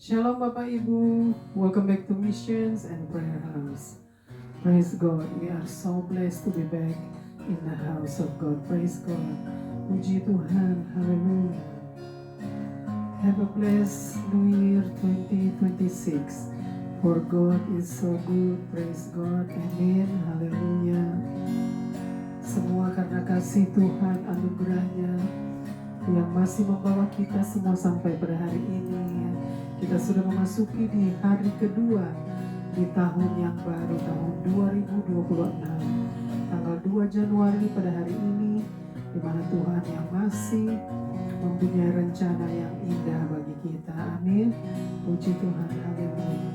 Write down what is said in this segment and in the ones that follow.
Shalom Bapak Ibu, welcome back to Missions and Prayer House. Praise God, we are so blessed to be back in the house of God. Praise God, puji Tuhan, haleluya. Have a blessed New Year 2026. For God is so good, praise God, amen, haleluya. Semua karena kasih Tuhan, anugerahnya yang masih membawa kita semua sampai pada hari ini. Kita sudah memasuki di hari kedua di tahun yang baru, tahun 2026, tanggal 2 Januari pada hari ini, di mana Tuhan yang masih mempunyai rencana yang indah bagi kita. Amin. Puji Tuhan, haleluya.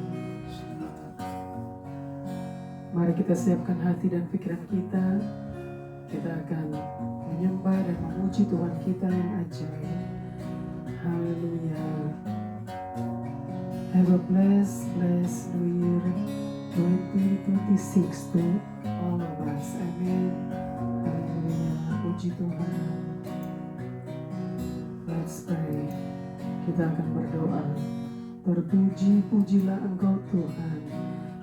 Mari kita siapkan hati dan pikiran kita. Kita akan menyembah dan memuji Tuhan kita yang ajaib. Haleluya. Have a blessed New Year 2026 to all of us. Amen. Haleluya. Puji Tuhan. Let's pray. Kita akan berdoa. Terpuji-pujilah Engkau Tuhan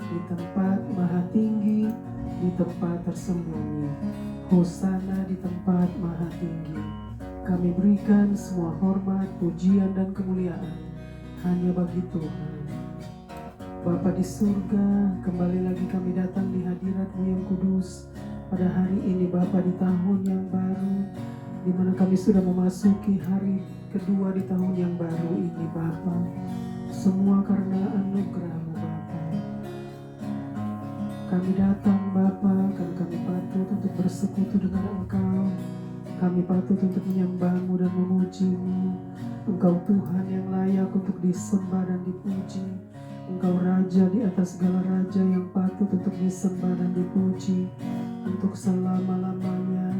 di tempat maha tinggi, di tempat tersembunyi. Hosana di tempat maha tinggi. Kami berikan semua hormat, pujian, dan kemuliaan hanya bagi Tuhan. Bapa di surga, kembali lagi kami datang di hadirat-Mu yang kudus pada hari ini Bapa, di tahun yang baru, di mana kami sudah memasuki hari kedua di tahun yang baru ini Bapa. Semua karena anugerah-Mu Bapa. Kami datang Bapa, karena kami patut untuk bersekutu dengan Engkau. Kami patut untuk menyembah-Mu dan memuji-Mu. Engkau Tuhan yang layak untuk disembah dan dipuji. Engkau Raja di atas segala raja yang patut untuk disembah dan dipuji. Untuk selama-lamanya,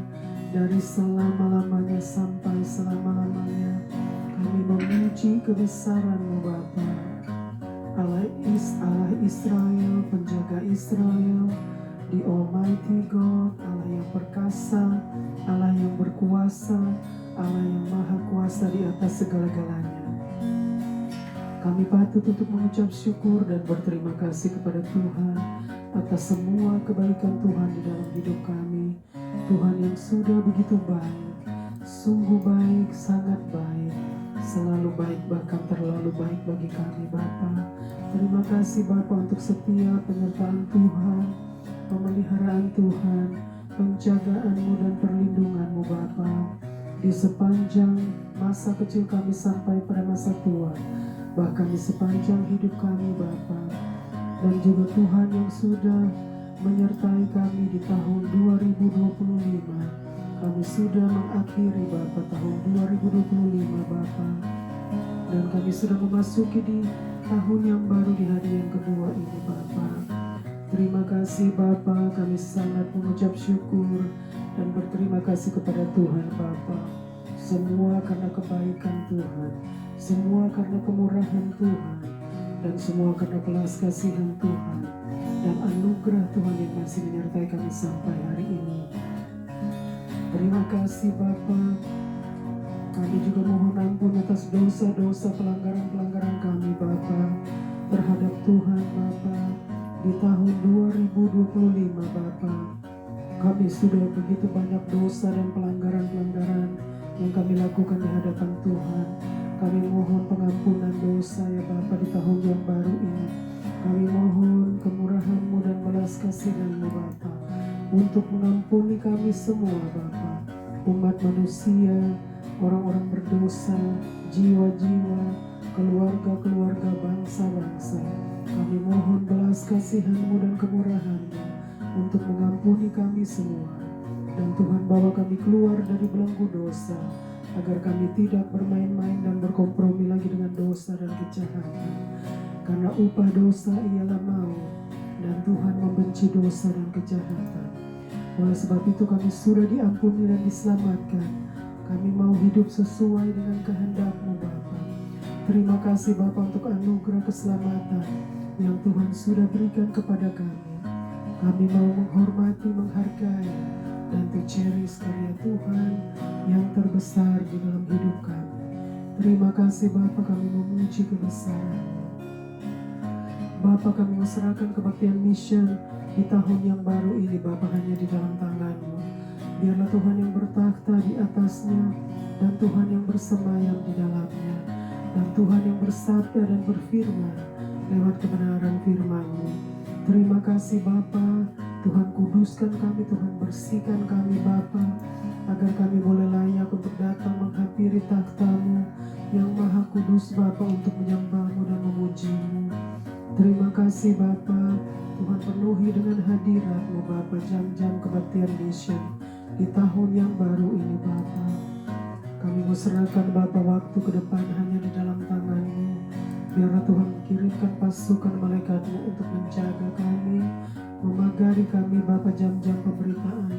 dari selama-lamanya sampai selama-lamanya, kami memuji kebesaran-Mu Bapa. Allah Israel, penjaga Israel, the Almighty God, Allah yang perkasa, Allah yang berkuasa, Allah yang maha kuasa di atas segala-galanya. Kami patut untuk mengucap syukur dan berterima kasih kepada Tuhan atas semua kebaikan Tuhan di dalam hidup kami. Tuhan yang sudah begitu baik, sungguh baik, sangat baik, selalu baik, bahkan terlalu baik bagi kami Bapa. Terima kasih Bapa untuk setiap penyertaan Tuhan, pemeliharaan Tuhan, penjagaan-Mu dan perlindungan-Mu Bapa, di sepanjang masa kecil kami sampai pada masa tua, bahkan di sepanjang hidup kami Bapa. Dan juga Tuhan yang sudah menyertai kami di tahun 2025. Kami sudah mengakhiri Bapa tahun 2025 Bapa, dan kami sudah memasuki di tahun yang baru di hari yang kedua ini Bapa. Terima kasih Bapa, kami sangat mengucap syukur dan berterima kasih kepada Tuhan Bapa. Semua karena kebaikan Tuhan, semua karena kemurahan Tuhan, dan semua karena belas kasihan Tuhan dan anugerah Tuhan yang masih menyertai kami sampai hari ini. Terima kasih Bapa. Kami juga mohon ampun atas dosa-dosa pelanggaran-pelanggaran kami Bapa terhadap Tuhan Bapa. Di tahun 2025 Bapa, kami sudah begitu banyak dosa dan pelanggaran-pelanggaran yang kami lakukan di hadapan Tuhan. Kami mohon pengampunan dosa ya Bapa di tahun yang baru ini. Kami mohon kemurahan-Mu dan belas kasihan-Mu Bapa untuk mengampuni kami semua Bapa, umat manusia, orang-orang berdosa, jiwa-jiwa, keluarga-keluarga, bangsa-bangsa. Kami mohon belas kasihan-Mu dan kemurahan-Mu untuk mengampuni kami semua. Dan Tuhan bawa kami keluar dari belenggu dosa, agar kami tidak bermain-main dan berkompromi lagi dengan dosa dan kejahatan. Karena upah dosa ialah maut, dan Tuhan membenci dosa dan kejahatan. Oleh sebab itu kami sudah diampuni dan diselamatkan. Kami mau hidup sesuai dengan kehendak-Mu Bapa. Terima kasih Bapa untuk anugerah keselamatan yang Tuhan sudah berikan kepada kami. Kami mau menghormati, menghargai, dan to cherish karya Tuhan yang terbesar di dalam hidup kami. Terima kasih Bapa, kami memuji kebesaran. Bapa, kami serahkan kebaktian mission di tahun yang baru ini Bapa hanya di dalam tangan-Mu. Biarlah Tuhan yang bertakhta di atasnya dan Tuhan yang bersemayam di dalamnya, dan Tuhan yang bersabda dan berfirman lewat kebenaran firman-Mu. Terima kasih Bapa, Tuhan kuduskan kami, Tuhan bersihkan kami Bapa, agar kami boleh layak untuk datang menghampiri takhta-Mu yang maha kudus Bapa, untuk menyembah-Mu dan memuji-Mu. Terima kasih Bapa, Tuhan penuhi dengan hadirat-Mu Bapa jam-jam kebaktian mission di tahun yang baru ini Bapa. Kami mau serahkan Bapa waktu ke depan hanya di dalam tangan-Mu. Biarlah Tuhan kirimkan pasukan malaikat-Mu untuk menjaga kami, memagari kami Bapa jam-jam pemberitaan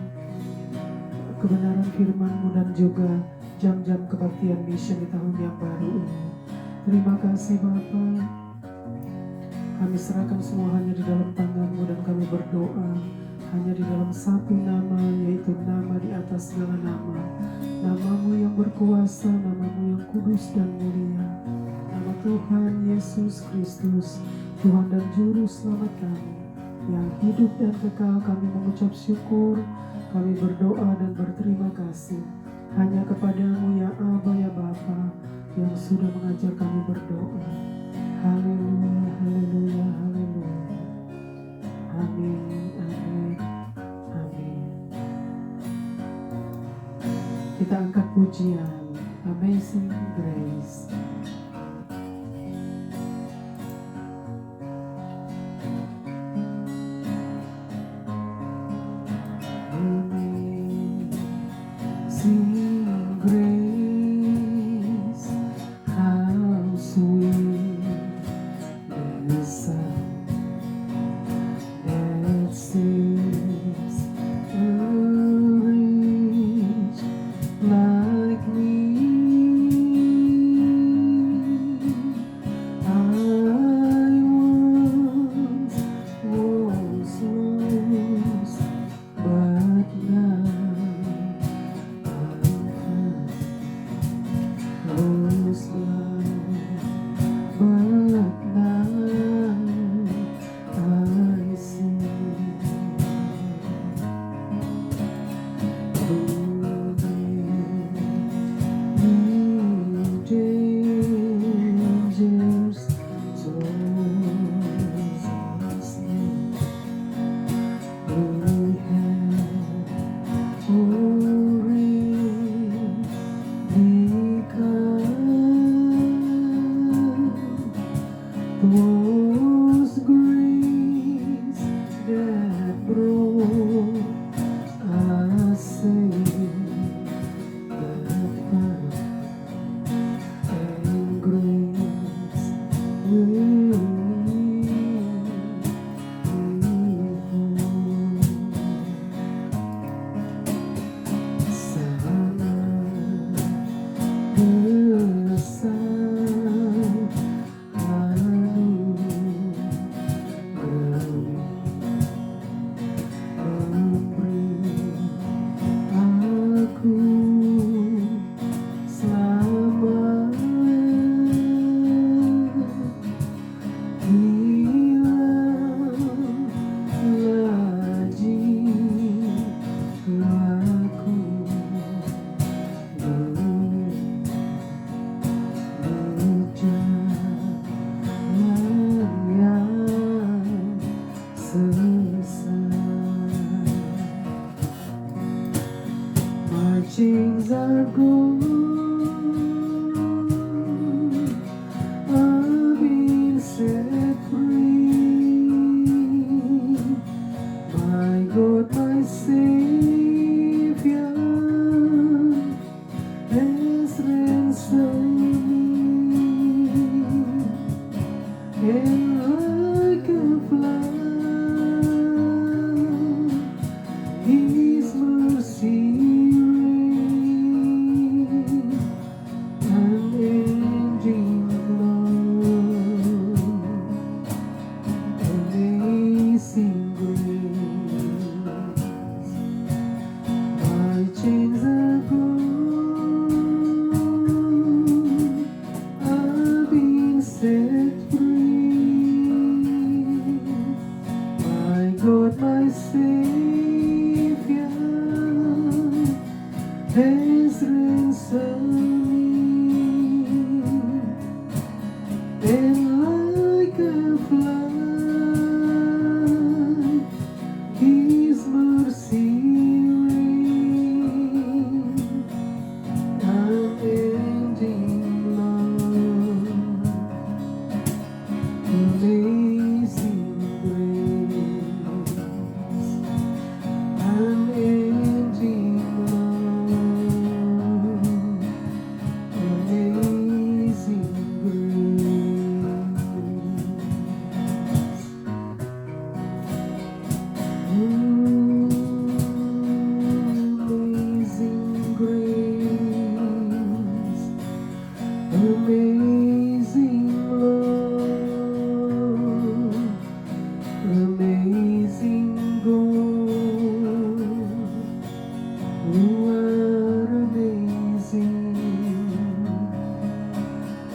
kebenaran firman-Mu dan juga jam-jam kebaktian mission di tahun yang baru ini. Terima kasih Bapa. Kami serahkan semua hanya di dalam tangan-Mu dan kami berdoa hanya di dalam satu nama, yaitu nama di atas segala nama. Nama-Mu yang berkuasa, nama-Mu yang kudus dan mulia. Nama Tuhan Yesus Kristus, Tuhan dan Juru Selamat kami, yang hidup dan kekal. Kami mengucap syukur, kami berdoa dan berterima kasih hanya kepadamu ya Aba ya Bapa, yang sudah mengajar kami berdoa. Haleluya, haleluya, haleluya. Amin, amin, amin. Kita angkat pujian Amazing Grace. Chains are gone, I've been set free. My God, my Savior has ransomed me, and like a flood, His mercy chains are gone,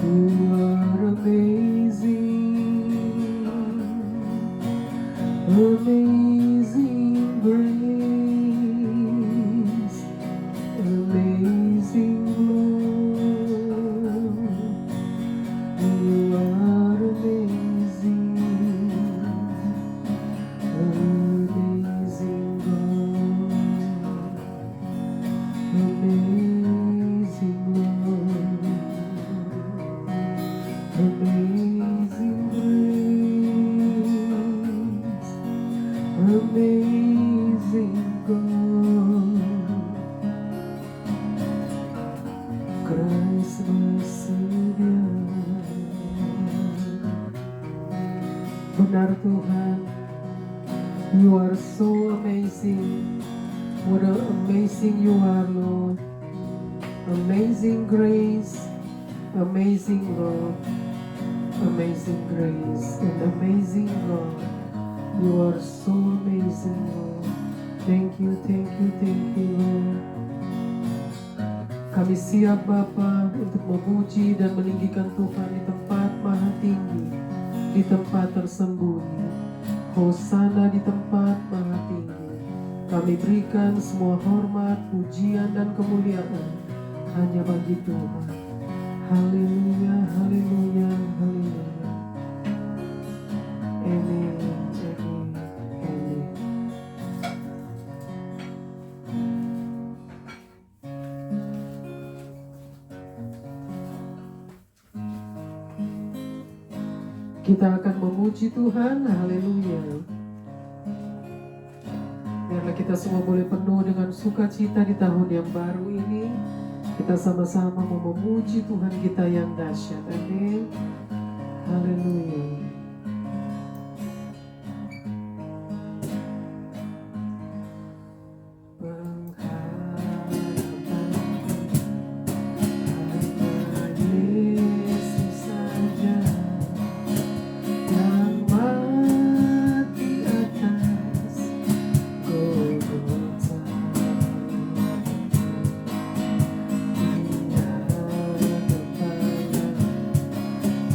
You are amazing, amazing grace, amazing Lord. You are amazing, amazing God, amazing Lord, amazing grace, amazing God. Christ my Savior. Benar Tuhan, You are so amazing. What an amazing You are, Lord. Amazing grace, amazing Lord, amazing grace, and amazing God. You are so amazing, Lord. Thank you, Lord. Kami siap Bapa untuk memuji dan meninggikan Tuhan di tempat maha tinggi, di tempat tersembunyi. Hosana di tempat maha tinggi. Kami berikan semua hormat, pujian, dan kemuliaan hanya bagi Tuhan. Haleluya, haleluya, haleluya. Amin, amin, amin. Kita akan memuji Tuhan, haleluya. Biarlah kita semua boleh penuh dengan sukacita di tahun yang baru ini. Kita sama-sama mau memuji Tuhan kita yang dahsyat. Amin. Haleluya.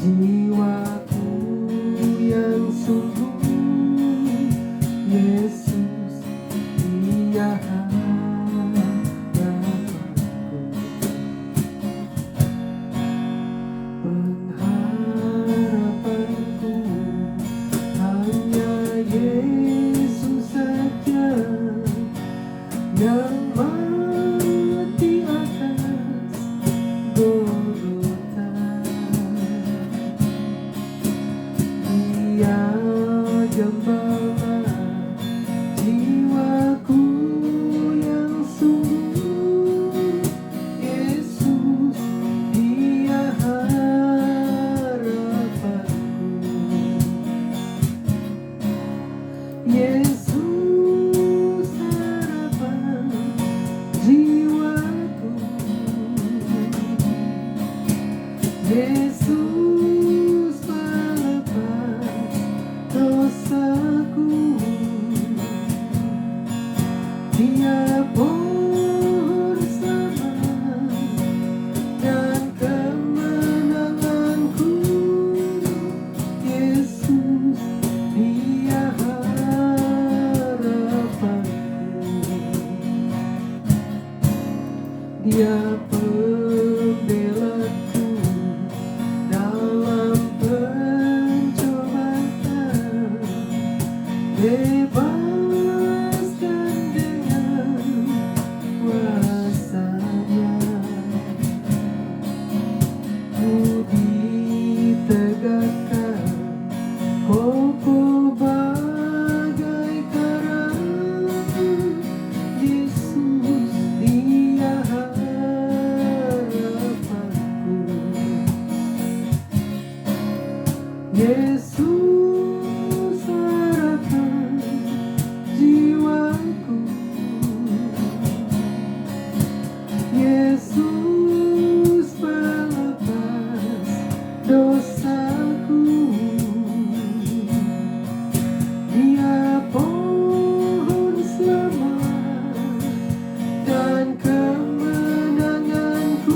Jiwaku yang sungguh Yesus, Dia harapanku. Pengharapanku hanya Yesus saja, yang mati atas Golgota. Dia gembala jiwaku yang sungguh Yesus, Dia harapanku. Yesus harapan jiwaku. Yesus pelepas dosaku. Dia pohon selamat dan kemenanganku. Yesus, Dia harapanku. Dia pembelaku dalam pencobaan, bebaskan dengan kuasa-Nya. Ku ditegakkan kokoh bagai karang. Yesus, Dia harapanku. Yesus harapan jiwaku. Yesus pelepas dosaku. Dia pohon selamat dan kemenanganku.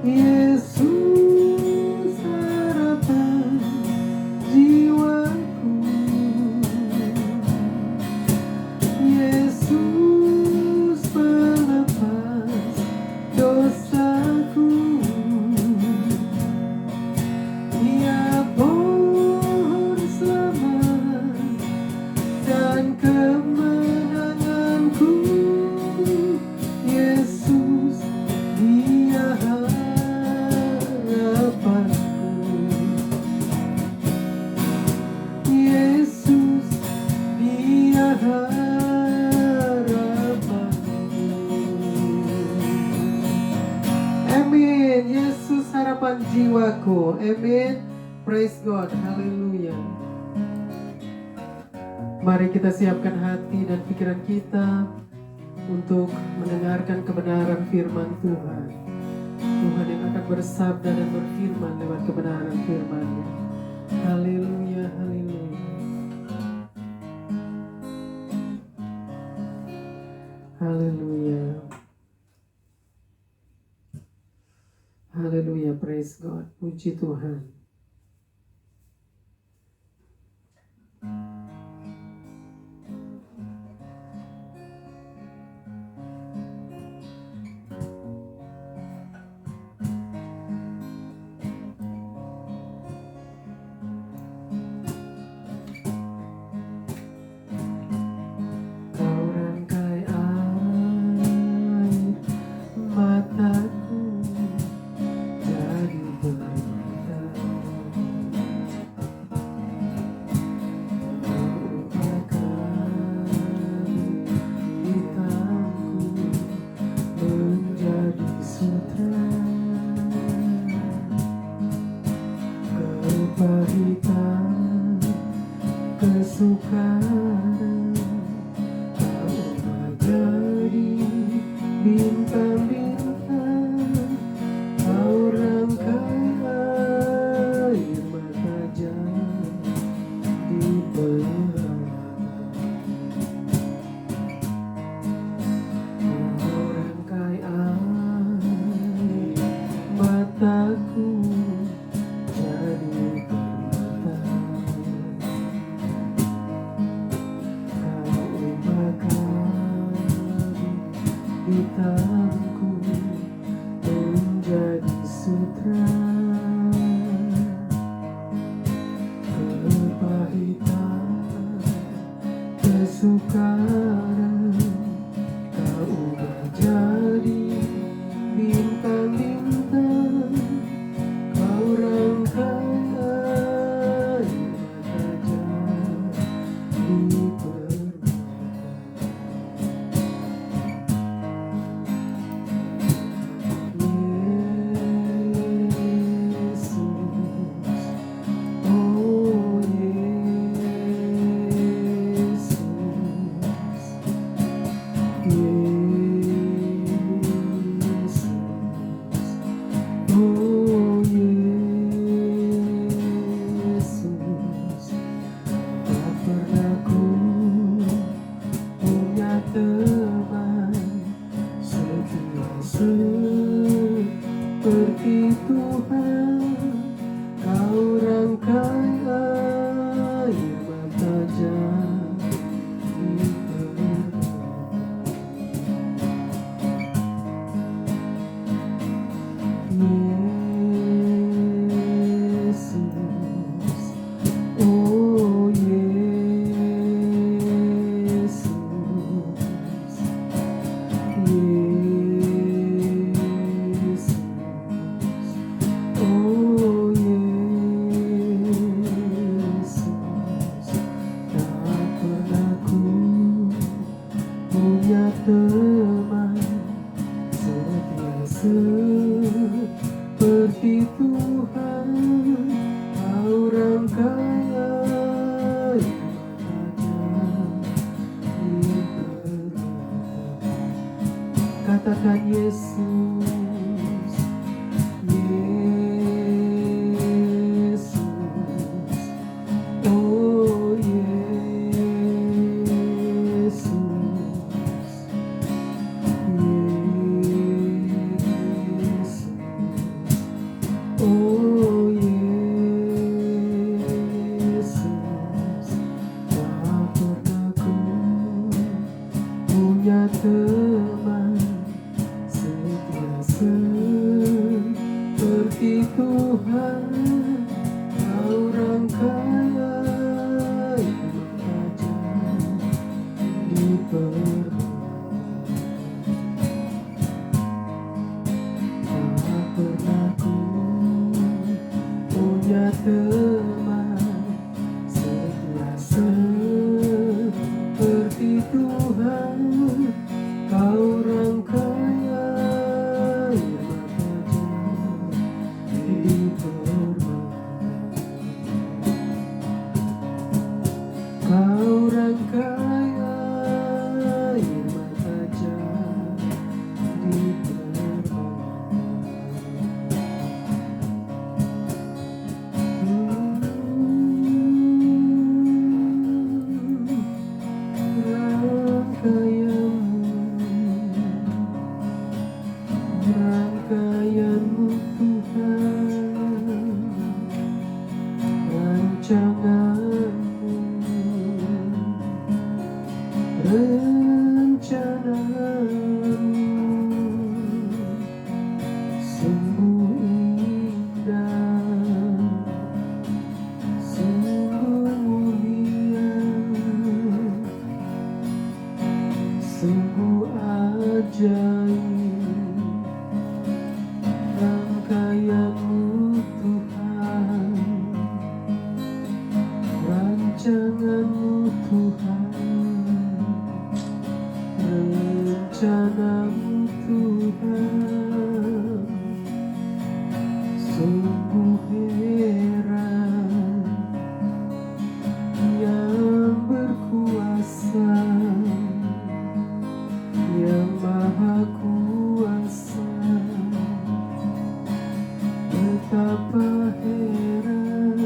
Yesus harapan jiwaku, Yesus pelepas dosaku, Dia pohon selamat dan kemenanganku, Yesus Dia harapanku, Yesus Dia harapanku. Amin. Yesus harapan jiwaku. Amin. Praise God. Haleluya. Mari kita siapkan hati dan pikiran kita untuk mendengarkan kebenaran firman Tuhan. Tuhan yang akan bersabda dan berfirman lewat kebenaran firman-Nya. Haleluya, haleluya. Haleluya. Haleluya, praise God. Puji Tuhan. Kau rangkai air mataku jadi berita. Kau ubahkan hitamku menjadi sutra. Kepahitan, kesukaran, kau menjadi bintang-bintang. Kau rangkai air mata jadi penerang. Kau rangkai air mataku jadi permata. Kau ubahkan hitamku menjadi sutra. Kepahitan, kesukaran, kau ubah jadi bintang-bintang. Kau rangkai air mata jadi permata. Seperti Tuhan, kau rangkai air mata jadi Yesus, oh Yesus, Yesus, oh Yesus. Tak pernah ku punya teman setia seperti Tuhan. Kau rangkai air mata jadi permata. Katakan Yesus, Yesus, oh Yesus, Yesus, Seperti Tuhan, Kau rangkaian kerajaan di tak pernah ku punya teman setia seperti Tuhan, Kau rangkaian Kau rangkai air mata jadi rangkaianmu Tuhan, rancanganmu, sungguh indah, sungguh mulia, sungguh ajaib, rangkaianmu Tuhan, rancanganmu Tuhan, rencanamu Tuhan, sungguh heran, yang berkuasa, yang maha kuasa, betapa heran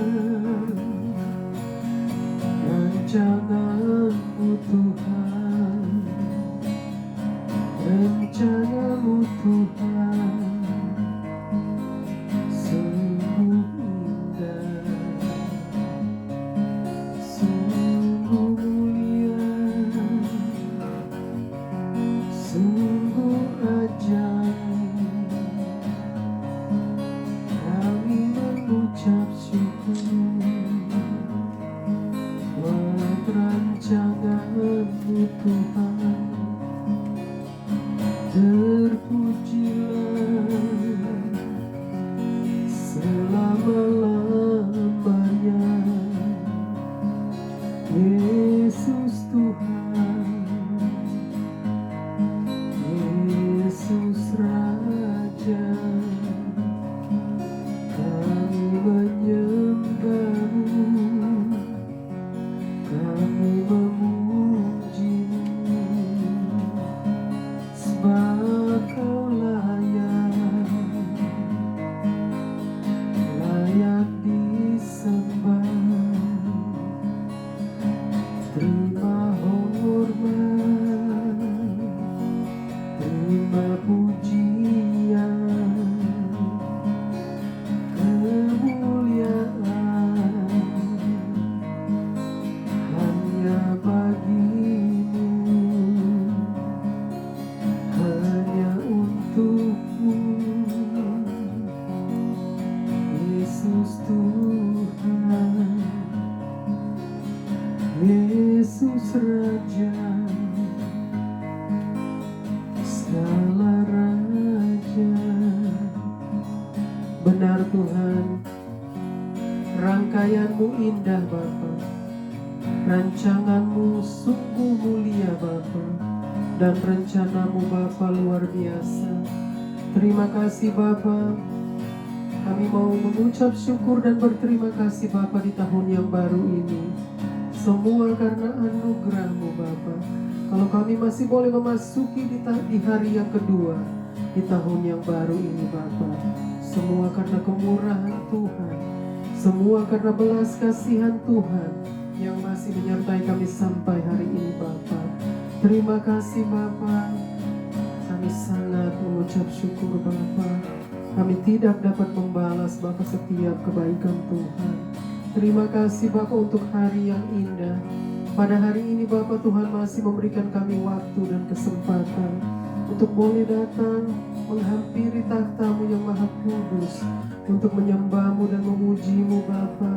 rancanganmu Tuhan, rencanamu Tuhan, sungguh indah, sungguh mulia, sungguh ajaib. Kami mengucap syukur buat rancanganmu Tuhan. Terpujilah selama-lamanya, Yesus Tuhan, Yesus Raja. Kami menyembah-Mu, kami memuji-Mu, sebab Kau layak, layak disembah. Terima hormat, terima pujian, kemuliaan hanya bagi-Mu, hanya untuk-Mu, Yesus Tuhan, Yesus Raja, segala Raja. Benar Tuhan, rangkaian-Mu indah Bapa, rancangan-Mu sungguh mulia Bapa, dan rencana-Mu Bapa luar biasa. Terima kasih Bapa, kami mau mengucap syukur dan berterima kasih Bapa di tahun yang baru ini. Semua karena anugerah-Mu Bapa. Kalau kami masih boleh memasuki di hari yang kedua di tahun yang baru ini Bapa, semua karena kemurahan Tuhan, semua karena belas kasihan Tuhan yang masih menyertai kami sampai hari ini Bapa. Terima kasih Bapa, kami sangat mengucap syukur Bapa. Kami tidak dapat membalas Bapa setiap kebaikan Tuhan. Terima kasih Bapa untuk hari yang indah. Pada hari ini Bapa, Tuhan masih memberikan kami waktu dan kesempatan untuk boleh datang menghampiri takhta-Mu yang maha kudus, untuk menyembah-Mu dan memuji-Mu Bapa.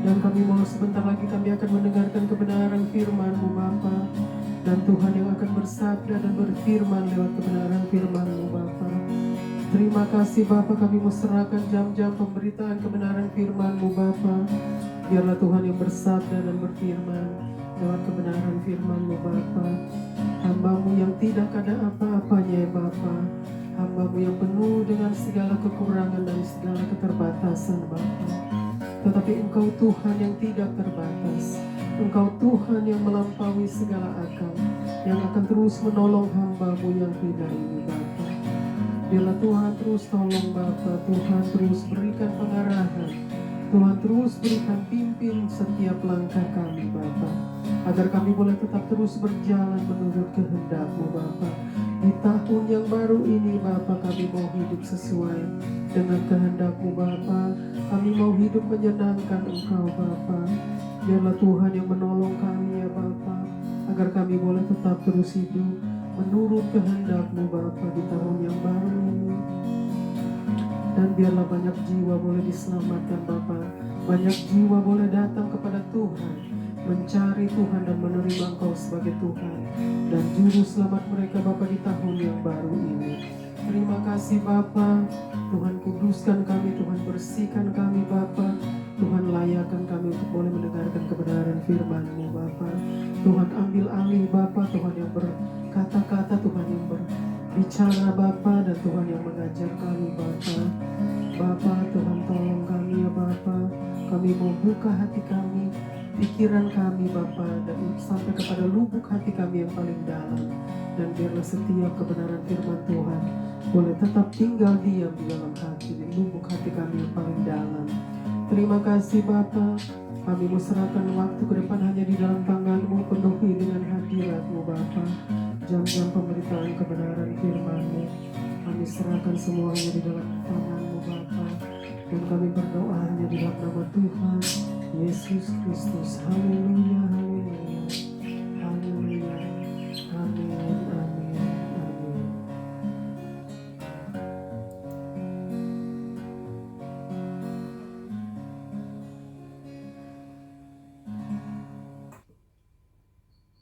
Dan kami mau sebentar lagi kami akan mendengarkan kebenaran firman-Mu Bapa. Dan Tuhan yang akan bersabda dan berfirman lewat kebenaran firman-Mu Bapa. Terima kasih Bapa, kami mau serahkan jam-jam pemberitaan kebenaran firman-Mu Bapa. Biarlah Tuhan yang bersabda dan berfirman lewat kebenaran firman-Mu Bapa. Hamba-Mu yang tidak ada apa-apanya ya Bapa. Hamba-Mu yang penuh dengan segala kekurangan dan segala keterbatasan Bapa. Tetapi Engkau Tuhan yang tidak terbatas. Engkau Tuhan yang melampaui segala akal, yang akan terus menolong hamba-Mu yang hina ini Bapa. Biarlah Tuhan terus tolong Bapa, Tuhan terus berikan pengarahan, Tuhan terus berikan pimpin setiap langkah kami Bapa, agar kami boleh tetap terus berjalan menurut kehendak-Mu Bapa. Di tahun yang baru ini Bapa, kami mau hidup sesuai dengan kehendak-Mu Bapa. Kami mau hidup menyenangkan Engkau Bapa. Biarlah Tuhan yang menolong kami ya Bapa, agar kami boleh tetap terus hidup menurut kehendak-Mu Bapa di tahun yang baru ini. Dan biarlah banyak jiwa boleh diselamatkan Bapa. Banyak jiwa boleh datang kepada Tuhan, mencari Tuhan dan menerima Engkau sebagai Tuhan dan Juru Selamat mereka Bapa di tahun yang baru ini. Terima kasih Bapa. Tuhan kuduskan kami, Tuhan bersihkan kami Bapa. Tuhan layakkan kami untuk boleh mendengarkan kebenaran firman-Mu Bapa. Tuhan ambil alih Bapa, Tuhan yang berkata-kata, Tuhan yang berbicara Bapa, dan Tuhan yang mengajar kami Bapa. Bapa, Tuhan tolong kami ya Bapa. Kami mau buka hati kami, pikiran kami Bapa, dan sampai kepada lubuk hati kami yang paling dalam. Dan biarlah setiap kebenaran firman Tuhan boleh tetap tinggal diam di dalam hati, di lubuk hati kami yang paling dalam. Terima kasih Bapa. Kami mau serahkan waktu ke depan hanya di dalam tangan-Mu, penuhi dengan hadirat-Mu Bapa. Jam-jam pemberitaan kebenaran firman-Mu kami serahkan semuanya di dalam tangan-Mu Bapa. Dan kami berdoa hanya di dalam nama Tuhan Yesus Kristus. Haleluya, haleluya, haleluya, amin, amin, amin.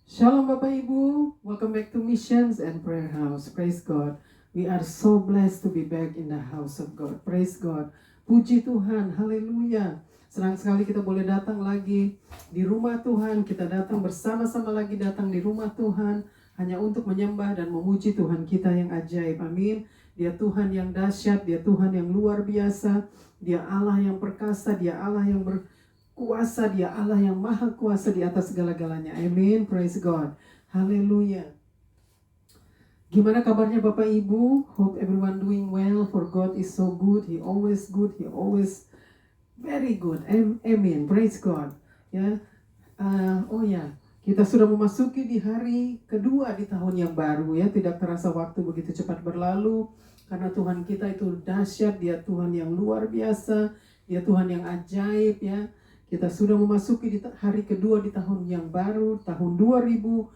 Shalom Bapak Ibu, welcome back to Missions and Prayer House. Praise God. We are so blessed to be back in the house of God. Praise God. Puji Tuhan, haleluya. Senang sekali kita boleh datang lagi di rumah Tuhan. Kita datang bersama-sama lagi datang di rumah Tuhan hanya untuk menyembah dan memuji Tuhan kita yang ajaib. Amin. Dia Tuhan yang dahsyat, Dia Tuhan yang luar biasa, Dia Allah yang perkasa, Dia Allah yang kuasa, Dia Allah yang maha kuasa di atas segala-galanya. Amin. Praise God. Haleluya. Gimana kabarnya Bapak Ibu? Hope everyone doing well, for God is so good. He always good. He always very good. Amen. Praise God. Ya. Kita sudah memasuki di hari kedua di tahun yang baru ya. Tidak terasa waktu begitu cepat berlalu karena Tuhan kita itu dahsyat. Dia Tuhan yang luar biasa. Dia Tuhan yang ajaib ya. Kita sudah memasuki di hari kedua di tahun yang baru, tahun 2026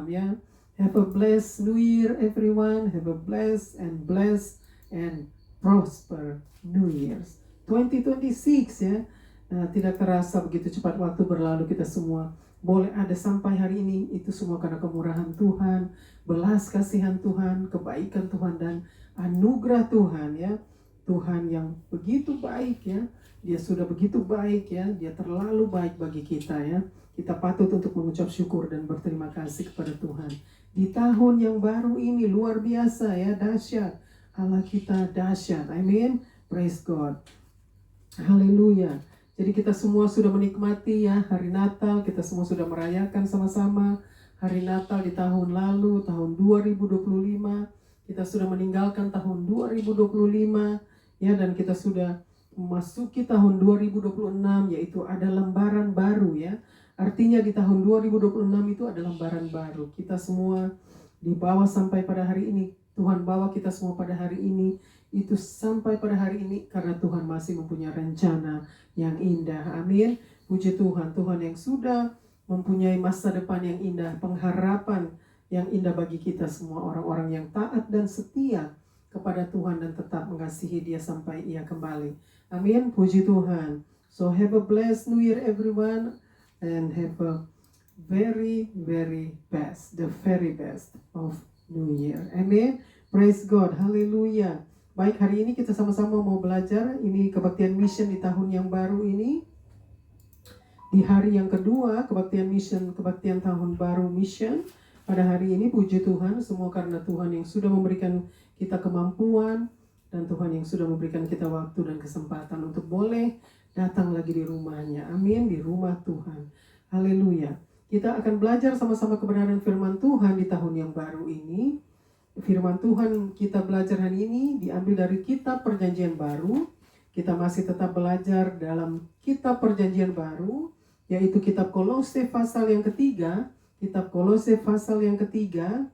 ya. Have a blessed New Year everyone. Have a blessed and prosper New Year's 2026 ya. Tidak terasa begitu cepat waktu berlalu, kita semua boleh ada sampai hari ini. Itu semua karena kemurahan Tuhan, belas kasihan Tuhan, kebaikan Tuhan, dan anugerah Tuhan ya. Tuhan yang begitu baik ya. Dia sudah begitu baik ya. Dia terlalu baik bagi kita ya. Kita patut untuk mengucap syukur dan berterima kasih kepada Tuhan. Di tahun yang baru ini luar biasa ya, dahsyat. Allah kita dahsyat. Amin. Praise God. Haleluya. Jadi kita semua sudah menikmati ya hari Natal. Kita semua sudah merayakan sama-sama hari Natal di tahun lalu, tahun 2025. Kita sudah meninggalkan tahun 2025 ya, dan kita sudah memasuki tahun 2026, yaitu ada lembaran baru ya. Artinya di tahun 2026 itu ada lembaran baru. Kita semua dibawa sampai pada hari ini. Tuhan bawa kita semua pada hari ini. Itu sampai pada hari ini karena Tuhan masih mempunyai rencana yang indah. Amin. Puji Tuhan. Tuhan yang sudah mempunyai masa depan yang indah. Pengharapan yang indah bagi kita semua. Orang-orang yang taat dan setia kepada Tuhan dan tetap mengasihi Dia sampai Ia kembali. Amin, puji Tuhan. So have a blessed New Year everyone, and have a very the very best of New Year. Amin. Praise God. Haleluya. Baik, hari ini kita sama-sama mau belajar ini kebaktian mission di tahun yang baru ini. Di hari yang kedua kebaktian tahun baru mission. Pada hari ini puji Tuhan, semua karena Tuhan yang sudah memberikan kita kemampuan dan Tuhan yang sudah memberikan kita waktu dan kesempatan untuk boleh datang lagi di rumahnya. Amin, di rumah Tuhan. Haleluya. Kita akan belajar sama-sama kebenaran firman Tuhan di tahun yang baru ini. Firman Tuhan kita belajar hari ini diambil dari kitab Perjanjian Baru. Kita masih tetap belajar dalam kitab Perjanjian Baru, yaitu kitab Kolose pasal yang ketiga. Kitab Kolose pasal yang ketiga.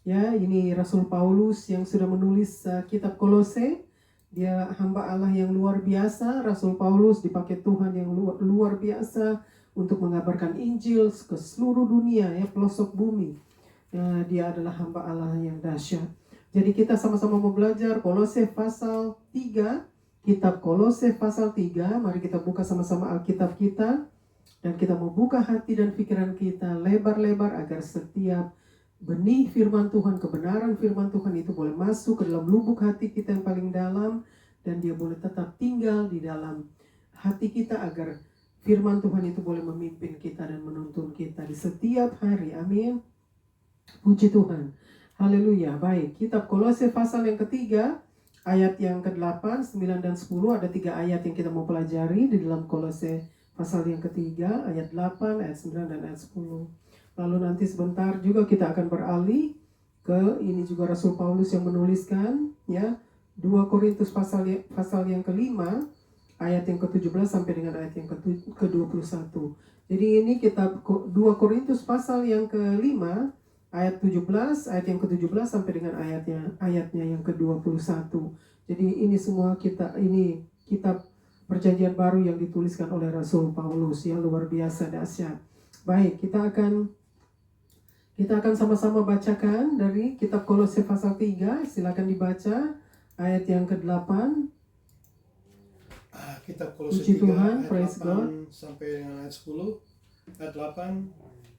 Ya, ini Rasul Paulus yang sudah menulis kitab Kolose. Dia hamba Allah yang luar biasa. Rasul Paulus dipakai Tuhan yang luar biasa untuk mengabarkan Injil ke seluruh dunia, ya, pelosok bumi. Dia adalah hamba Allah yang dahsyat. Jadi kita sama-sama mau belajar Kolose pasal 3. Kitab Kolose pasal 3. Mari kita buka sama-sama Alkitab kita. Dan kita mau buka hati dan pikiran kita lebar-lebar agar setiap benih firman Tuhan, kebenaran firman Tuhan itu boleh masuk ke dalam lubuk hati kita yang paling dalam. Dan dia boleh tetap tinggal di dalam hati kita agar firman Tuhan itu boleh memimpin kita dan menuntun kita di setiap hari. Amin. Puji Tuhan. Haleluya. Baik, kitab Kolose pasal yang ketiga, ayat yang ke-8, 9 dan 10. Ada 3 ayat yang kita mau pelajari di dalam Kolose pasal yang ketiga, ayat 8, ayat 9 dan ayat 10. Lalu nanti sebentar juga kita akan beralih ke ini juga Rasul Paulus yang menuliskan, ya, 2 Korintus pasal yang kelima, ayat yang ke-17 sampai dengan ayat yang ke-21. Jadi ini kitab 2 Korintus pasal yang kelima, ayat 17, ayat yang ke-17 sampai dengan ayatnya yang ke-21. Jadi ini semua ini kitab Perjanjian Baru yang dituliskan oleh Rasul Paulus, yang luar biasa dahsyat. Baik, kita akan sama-sama bacakan dari kitab Kolose pasal 3. Silakan dibaca ayat yang ke-8. Kitab Kolose 3 Tuhan, ayat 8 God. Sampai dengan ayat 10. Ayat 8,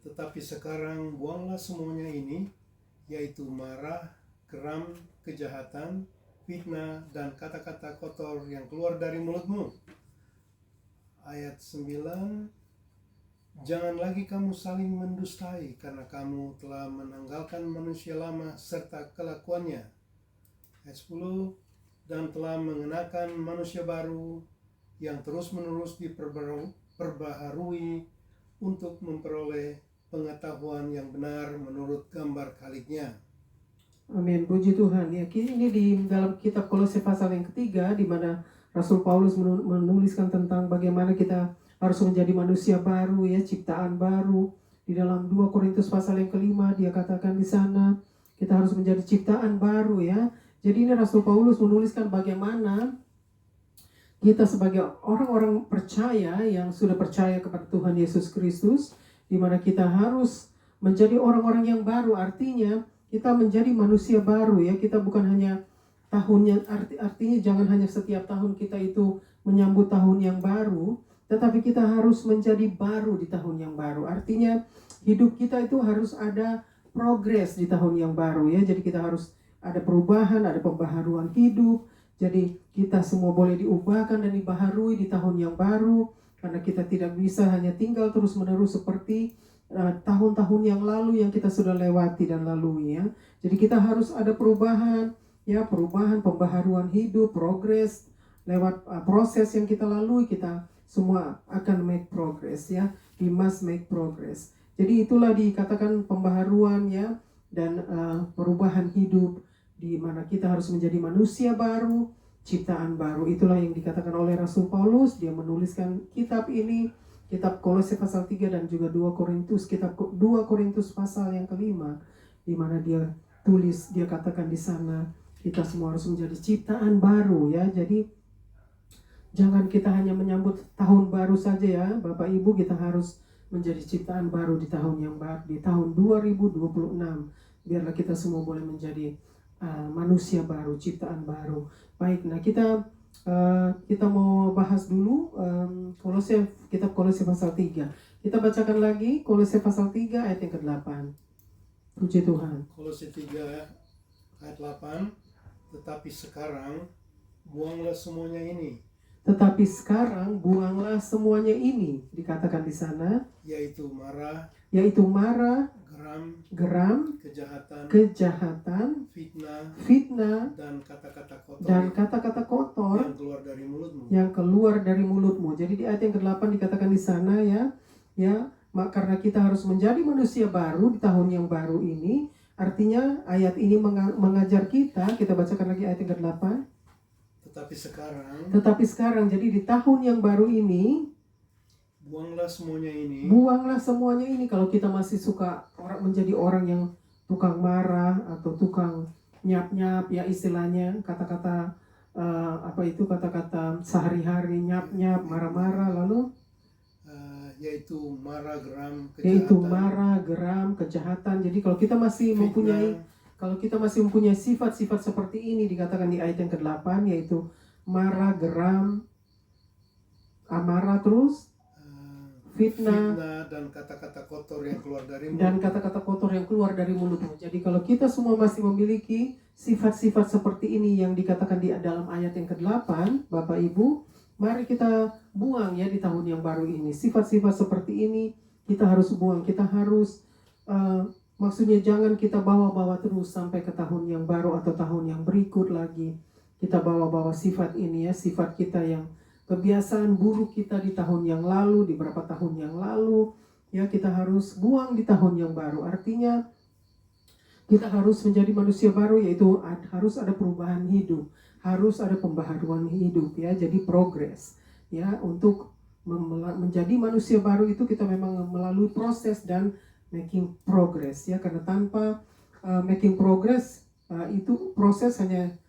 tetapi sekarang buanglah semuanya ini, yaitu marah, geram, kejahatan, fitnah, dan kata-kata kotor yang keluar dari mulutmu. Ayat 9, jangan lagi kamu saling mendustai, karena kamu telah menanggalkan manusia lama serta kelakuannya. Ayat 10, dan telah mengenakan manusia baru yang terus-menerus diperbaharui untuk memperoleh pengetahuan yang benar menurut gambar kaliknya. Amin, puji Tuhan. Ya, ini di dalam kitab Kolose pasal yang ketiga, di mana Rasul Paulus menuliskan tentang bagaimana kita harus menjadi manusia baru, ya, ciptaan baru. Di dalam 2 Korintus pasal yang kelima, dia katakan di sana kita harus menjadi ciptaan baru, ya. Jadi ini Rasul Paulus menuliskan bagaimana kita sebagai orang-orang percaya yang sudah percaya kepada Tuhan Yesus Kristus, di mana kita harus menjadi orang-orang yang baru. Artinya kita menjadi manusia baru, ya. Kita bukan hanya tahunnya, artinya jangan hanya setiap tahun kita itu menyambut tahun yang baru, tetapi kita harus menjadi baru di tahun yang baru. Artinya hidup kita itu harus ada progres di tahun yang baru, ya. Jadi kita harus ada perubahan, ada pembaharuan hidup. Jadi kita semua boleh diubahkan dan dibaharui di tahun yang baru. Karena kita tidak bisa hanya tinggal terus-menerus seperti tahun-tahun yang lalu yang kita sudah lewati dan lalui, ya. Jadi kita harus ada perubahan, ya, pembaharuan hidup, progres lewat proses yang kita lalui. Kita semua akan make progress, ya. We must make progress. Jadi itulah dikatakan pembaharuan, ya, dan perubahan hidup, di mana kita harus menjadi manusia baru, ciptaan baru. Itulah yang dikatakan oleh Rasul Paulus. Dia menuliskan kitab ini, kitab Kolose pasal 3 dan juga 2 Korintus, kitab 2 Korintus pasal yang kelima, di mana dia katakan di sana kita semua harus menjadi ciptaan baru, ya. Jadi jangan kita hanya menyambut tahun baru saja, ya Bapak Ibu, kita harus menjadi ciptaan baru di tahun yang baru, di tahun 2026. Biarlah kita semua boleh menjadi manusia baru, ciptaan baru. Baik, nah kita mau bahas dulu kitab Kolose pasal 3. Kita bacakan lagi Kolose pasal 3 ayat yang ke-8. Puji Tuhan. Kolose 3 ayat 8, tetapi sekarang buanglah semuanya ini. Tetapi sekarang buanglah semuanya ini, dikatakan di sana, yaitu marah, geram, kejahatan, fitnah, dan kata-kata kotor yang keluar dari mulutmu. Jadi di ayat yang ke-8 dikatakan di sana karena kita harus menjadi manusia baru di tahun yang baru ini. Artinya ayat ini mengajar kita bacakan lagi ayat yang ke-8. Tetapi sekarang, jadi di tahun yang baru ini, buanglah semuanya ini. Kalau kita masih suka menjadi orang yang tukang marah atau tukang nyap-nyap, ya istilahnya kata-kata kata-kata sehari-hari, nyap-nyap, marah-marah, lalu yaitu marah, geram, kejahatan. Jadi kalau kita masih mempunyai sifat-sifat seperti ini, dikatakan di ayat yang ke-8, yaitu marah, geram, amarah, terus fitnah dan kata-kata kotor yang keluar dari mulutmu. Jadi kalau kita semua masih memiliki sifat-sifat seperti ini yang dikatakan di dalam ayat yang ke-8, Bapak Ibu, mari kita buang ya di tahun yang baru ini. Sifat-sifat seperti ini kita harus buang. Kita harus maksudnya jangan kita bawa-bawa terus sampai ke tahun yang baru atau tahun yang berikut lagi. Kita bawa-bawa sifat ini ya, sifat kita yang kebiasaan buruk kita di tahun yang lalu, di beberapa tahun yang lalu, ya kita harus buang di tahun yang baru. Artinya kita harus menjadi manusia baru, yaitu harus ada perubahan hidup, harus ada pembaharuan hidup ya, jadi progres ya. Untuk menjadi manusia baru itu kita memang melalui proses dan making progress ya, karena tanpa making progress itu proses hanya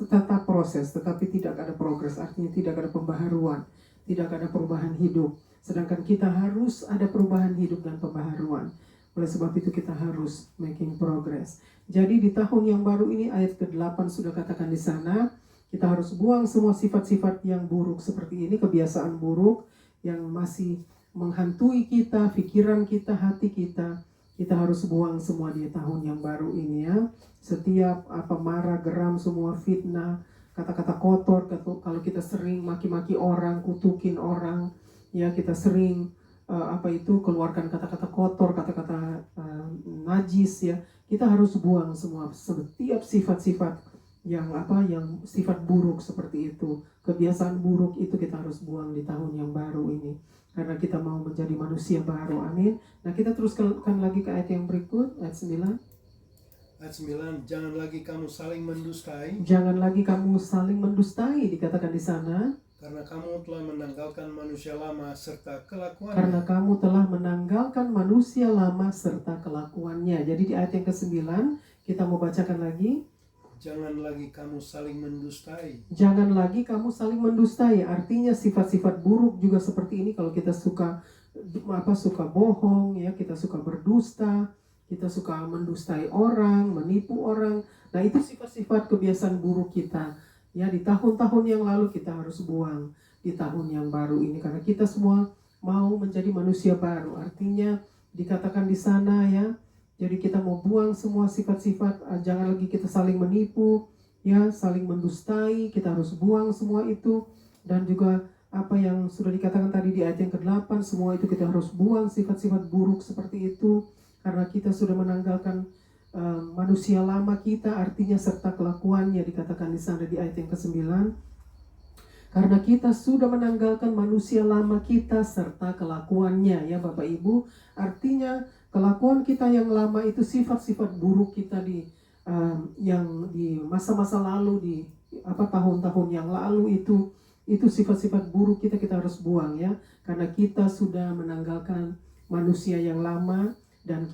tetap proses, tetapi tidak ada progres, artinya tidak ada pembaharuan, tidak ada perubahan hidup. Sedangkan kita harus ada perubahan hidup dan pembaharuan. Oleh sebab itu kita harus making progress. Jadi di tahun yang baru ini ayat ke-8 sudah katakan di sana, kita harus buang semua sifat-sifat yang buruk seperti ini, kebiasaan buruk yang masih menghantui kita, pikiran kita, hati kita. Kita harus buang semua di tahun yang baru ini ya. Setiap marah, geram, semua fitnah, kata-kata kotor, kalau kita sering maki-maki orang, kutukin orang, ya kita sering keluarkan kata-kata kotor, kata-kata najis ya. Kita harus buang semua setiap sifat-sifat yang sifat buruk seperti itu. Kebiasaan buruk itu kita harus buang di tahun yang baru ini. Karena kita mau menjadi manusia baru, amin. Nah kita teruskan lagi ke ayat yang berikut, ayat 9. Ayat 9, jangan lagi kamu saling mendustai. Jangan lagi kamu saling mendustai, dikatakan di sana. Karena kamu telah menanggalkan manusia lama serta kelakuannya. Karena kamu telah menanggalkan manusia lama serta kelakuannya. Jadi di ayat yang ke-9 kita mau bacakan lagi. Jangan lagi kamu saling mendustai. Jangan lagi kamu saling mendustai. Artinya sifat-sifat buruk juga seperti ini. Kalau kita suka bohong ya, kita suka berdusta, kita suka mendustai orang, menipu orang. Nah itu sifat-sifat kebiasaan buruk kita. Ya di tahun-tahun yang lalu kita harus buang di tahun yang baru ini. Karena kita semua mau menjadi manusia baru. Artinya dikatakan di sana ya. Jadi kita mau buang semua sifat-sifat, jangan lagi kita saling menipu, ya, saling mendustai, kita harus buang semua itu. Dan juga apa yang sudah dikatakan tadi di ayat yang ke-8, semua itu kita harus buang sifat-sifat buruk seperti itu. Karena kita sudah menanggalkan manusia lama kita, artinya serta kelakuannya, dikatakan di sana di ayat yang ke-9. Karena kita sudah menanggalkan manusia lama kita serta kelakuannya, ya Bapak Ibu. Artinya kelakuan kita yang lama itu sifat-sifat buruk kita yang di masa-masa lalu, di tahun-tahun yang lalu itu sifat-sifat buruk kita harus buang ya. Karena kita sudah menanggalkan manusia yang lama dan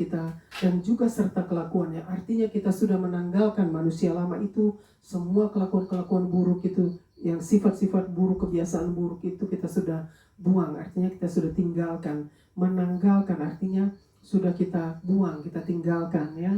juga serta kelakuannya. Artinya kita sudah menanggalkan manusia lama itu, semua kelakuan-kelakuan buruk itu, yang sifat-sifat buruk, kebiasaan buruk itu kita sudah buang. Artinya kita sudah tinggalkan. Menanggalkan artinya sudah kita buang, kita tinggalkan ya.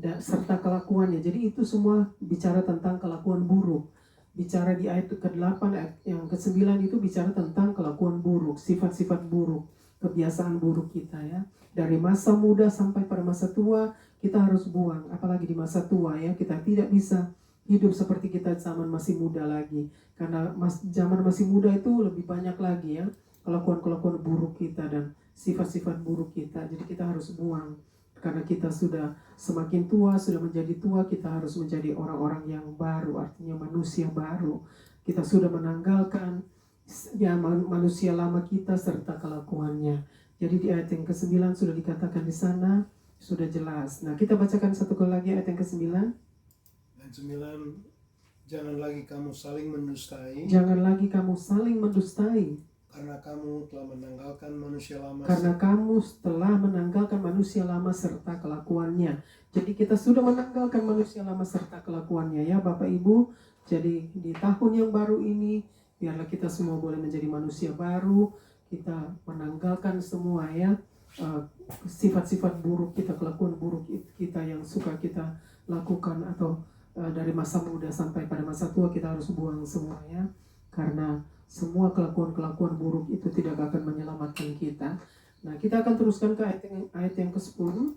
dan serta kelakuannya. Jadi itu semua bicara tentang kelakuan buruk. Bicara di ayat ke-8, ayat yang ke-9 itu bicara tentang kelakuan buruk, sifat-sifat buruk, kebiasaan buruk kita ya. Dari masa muda sampai pada masa tua kita harus buang, apalagi di masa tua ya. Kita tidak bisa hidup seperti kita zaman masih muda lagi. Karena zaman masih muda itu lebih banyak lagi ya kelakuan-kelakuan buruk kita dan sifat-sifat buruk kita. Jadi kita harus buang. Karena kita sudah semakin tua, sudah menjadi tua, kita harus menjadi orang-orang yang baru, artinya manusia baru. Kita sudah menanggalkan ya manusia lama kita serta kelakuannya. Jadi di ayat yang ke-9 sudah dikatakan di sana, sudah jelas. Nah, kita bacakan satu kali lagi ayat yang ke-9. Dan 9, jangan lagi kamu saling mendustai. Jangan lagi kamu saling mendustai. Karena kamu telah menanggalkan manusia lama. Karena kamu telah menanggalkan manusia lama serta kelakuannya. Jadi kita sudah menanggalkan manusia lama serta kelakuannya ya Bapak Ibu. Jadi di tahun yang baru ini biarlah kita semua boleh menjadi manusia baru. Kita menanggalkan semua ya sifat-sifat buruk kita, kelakuan buruk kita yang suka kita lakukan atau dari masa muda sampai pada masa tua kita harus buang semuanya. Karena semua kelakuan-kelakuan buruk itu tidak akan menyelamatkan kita. Nah, kita akan teruskan ke ayat yang ke-10.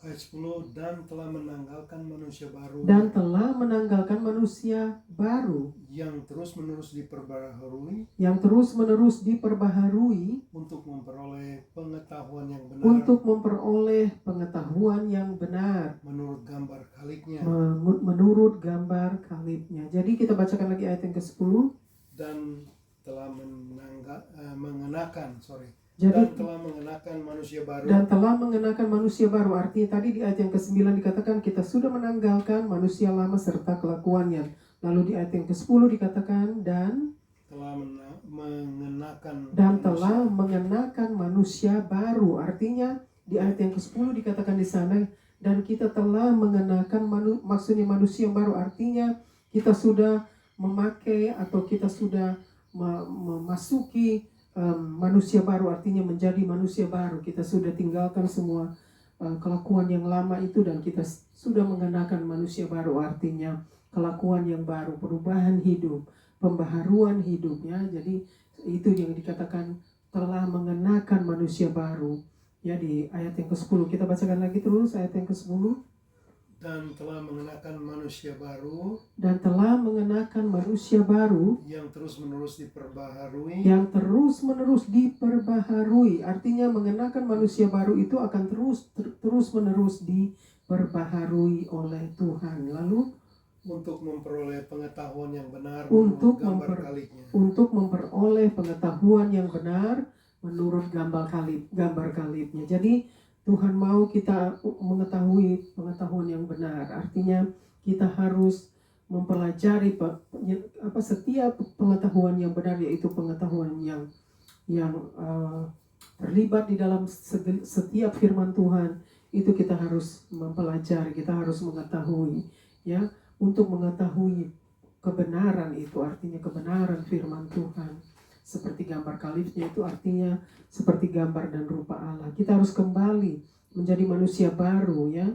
Ayat 10, dan telah menanggalkan manusia baru. Dan telah menanggalkan manusia baru. Yang terus-menerus diperbaharui. Yang terus-menerus diperbaharui. Untuk memperoleh pengetahuan yang benar. Untuk memperoleh pengetahuan yang benar. Menurut gambar Khalifnya. Menurut gambar Khalifnya. Jadi kita bacakan lagi ayat yang ke-10. Dan telah mengenakan manusia baru. Dan telah mengenakan manusia baru. Artinya tadi di ayat yang ke-9 dikatakan kita sudah menanggalkan manusia lama serta kelakuannya. Lalu di ayat yang ke-10 dikatakan dan telah mengenakan manusia baru. Artinya di ayat yang ke-10 dikatakan di sana dan kita telah mengenakan maksudnya manusia baru. Artinya kita sudah memakai atau kita sudah memasuki manusia baru, artinya menjadi manusia baru. Kita sudah tinggalkan semua kelakuan yang lama itu dan kita sudah mengenakan manusia baru, artinya kelakuan yang baru, perubahan hidup, pembaharuan hidupnya. Jadi itu yang dikatakan telah mengenakan manusia baru ya di ayat yang ke-10. Kita bacakan lagi terus ayat yang ke-10. Dan telah mengenakan manusia baru. Dan telah mengenakan manusia baru. Yang terus-menerus diperbaharui. Yang terus-menerus diperbaharui. Artinya mengenakan manusia baru itu akan terus-menerus diperbaharui oleh Tuhan. Lalu untuk memperoleh pengetahuan yang benar untuk memperoleh pengetahuan yang benar menurut gambar Khalifnya. Jadi Tuhan mau kita mengetahui pengetahuan yang benar. Artinya kita harus mempelajari setiap pengetahuan yang benar, yaitu pengetahuan yang terlibat di dalam setiap firman Tuhan. Itu kita harus mempelajari, kita harus mengetahui ya, untuk mengetahui kebenaran itu, artinya kebenaran firman Tuhan. Seperti gambar Khalifnya itu artinya seperti gambar dan rupa Allah. Kita harus kembali menjadi manusia baru ya,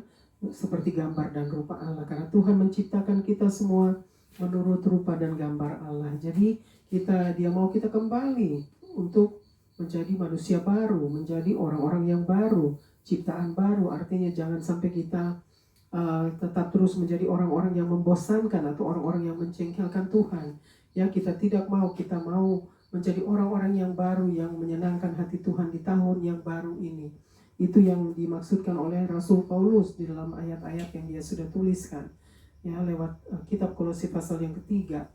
seperti gambar dan rupa Allah. Karena Tuhan menciptakan kita semua menurut rupa dan gambar Allah. Jadi Dia mau kita kembali untuk menjadi manusia baru, menjadi orang-orang yang baru, ciptaan baru. Artinya jangan sampai kita tetap terus menjadi orang-orang yang membosankan atau orang-orang yang mencengkelkan Tuhan. Ya, kita tidak mau, kita mau menjadi orang-orang yang baru yang menyenangkan hati Tuhan di tahun yang baru ini. Itu yang dimaksudkan oleh Rasul Paulus di dalam ayat-ayat yang dia sudah tuliskan ya lewat kitab Kolose pasal yang ketiga.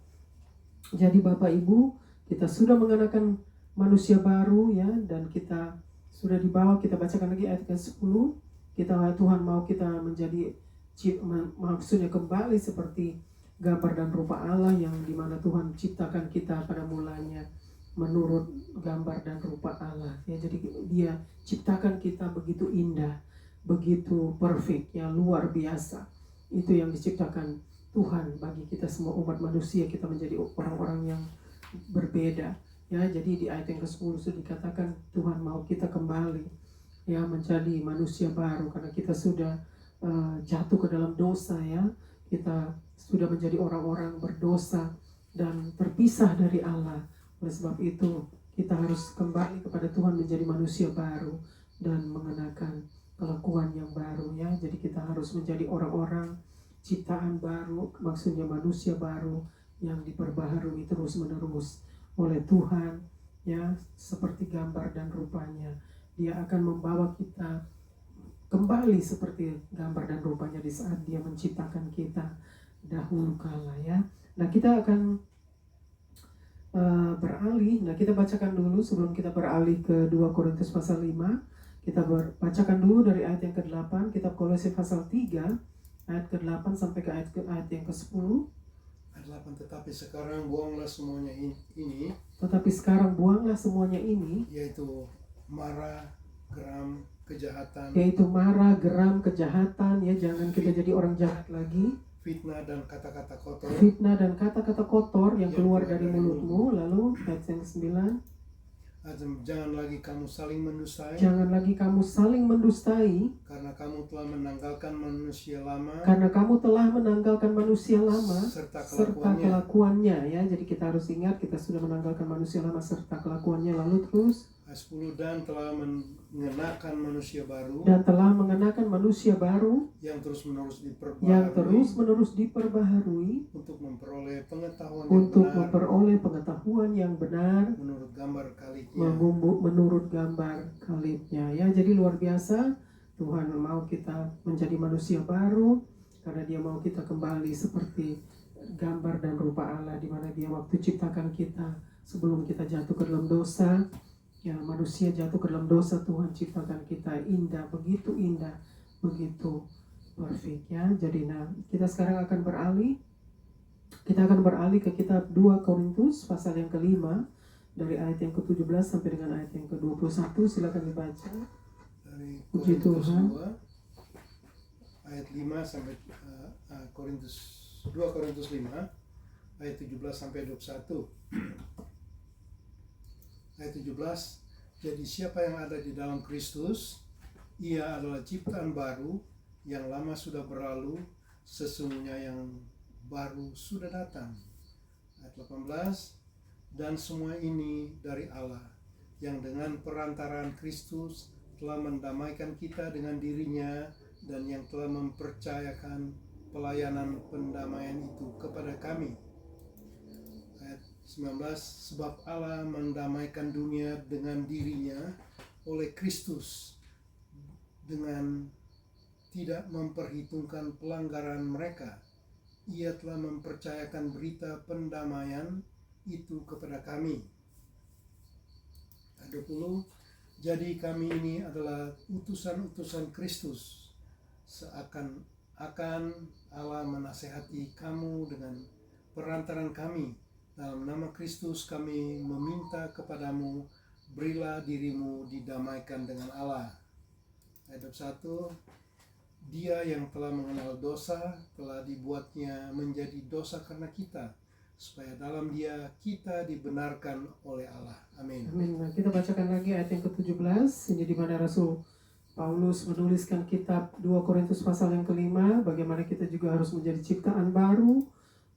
Jadi Bapak Ibu, kita sudah mengenakan manusia baru ya, dan kita sudah dibawa. Kita bacakan lagi ayat ke-10. Tuhan mau kita menjadi maksudnya kembali seperti gambar dan rupa Allah yang dimana Tuhan ciptakan kita pada mulanya menurut gambar dan rupa Allah ya. Jadi Dia ciptakan kita begitu indah, begitu perfect ya, luar biasa. Itu yang diciptakan Tuhan bagi kita semua umat manusia. Kita menjadi orang-orang yang berbeda ya. Jadi di ayat yang ke-10 sudah dikatakan Tuhan mau kita kembali ya menjadi manusia baru karena kita sudah jatuh ke dalam dosa ya. Kita sudah menjadi orang-orang berdosa dan terpisah dari Allah. Oleh sebab itu kita harus kembali kepada Tuhan menjadi manusia baru dan mengenakan kelakuan yang baru ya. Jadi kita harus menjadi orang-orang ciptaan baru, maksudnya manusia baru yang diperbaharui terus-menerus oleh Tuhan ya, seperti gambar dan rupanya. Dia akan membawa kita kembali seperti gambar dan rupanya di saat Dia menciptakan kita dahulu kala ya. Nah, kita akan beralih. Nah, kita bacakan dulu sebelum kita beralih ke 2 Korintus pasal 5. Kita bacakan dulu dari ayat yang ke-8, kitab Kolose pasal 3 ayat ke-8 sampai ke ayat yang ke-10. Ayat 8, tetapi sekarang buanglah semuanya ini, Tetapi sekarang buanglah semuanya ini, yaitu marah, geram, kejahatan, yaitu marah, geram, kejahatan ya. Jangan kita jadi orang jahat lagi. fitnah dan kata-kata kotor. Fitnah dan kata-kata kotor yang keluar dari mulutmu. Lalu ayat yang ke-9, Jangan lagi kamu saling mendustai, jangan lagi kamu saling mendustai, karena kamu telah menanggalkan manusia lama karena kamu telah menanggalkan manusia lama serta serta kelakuannya ya. Jadi kita harus ingat kita sudah menanggalkan manusia lama serta kelakuannya. Lalu terus Ayat 10, dan telah mengenakan manusia baru dan telah mengenakan manusia baru yang terus-menerus yang diperbaharui terus-menerus diperbaharui untuk memperoleh pengetahuan untuk yang benar memperoleh pengetahuan yang benar menurut gambar kalibnya. menurut gambar kalibnya ya. Jadi luar biasa, Tuhan mau kita menjadi manusia baru karena Dia mau kita kembali seperti gambar dan rupa Allah, di mana Dia waktu ciptakan kita sebelum kita jatuh ke dalam dosa ya. Manusia jatuh ke dalam dosa, Tuhan ciptakan kita indah, begitu perfect ya. Jadi kita sekarang akan beralih ke kitab 2 Korintus pasal yang ke-5 dari ayat yang ke-17 sampai dengan ayat yang ke-21. Silakan dibaca. Dari Puji Korintus Tuhan. 2 ayat 5 sampai 2 Korintus 5 ayat 17 sampai 21. Ayat 17, jadi siapa yang ada di dalam Kristus, ia adalah ciptaan baru, yang lama sudah berlalu, sesungguhnya yang baru sudah datang. Ayat 18, dan semua ini dari Allah, yang dengan perantaraan Kristus telah mendamaikan kita dengan dirinya, dan yang telah mempercayakan pelayanan pendamaian itu kepada kami. Ayat 19, sebab Allah mendamaikan dunia dengan dirinya oleh Kristus, dengan tidak memperhitungkan pelanggaran mereka. Ia telah mempercayakan berita pendamaian itu kepada kami. Ayat 20, jadi kami ini adalah utusan-utusan Kristus, seakan-akan Allah menasehati kamu dengan perantaran kami. Dalam nama Kristus kami meminta kepadamu, berilah dirimu didamaikan dengan Allah. Ayat 21, Dia yang telah mengenal dosa telah dibuatnya menjadi dosa karena kita, supaya dalam Dia kita dibenarkan oleh Allah. Amin. Amin. Nah, kita bacakan lagi ayat yang ke-17. Ini di mana Rasul Paulus menuliskan kitab 2 Korintus pasal yang ke-5, bagaimana kita juga harus menjadi ciptaan baru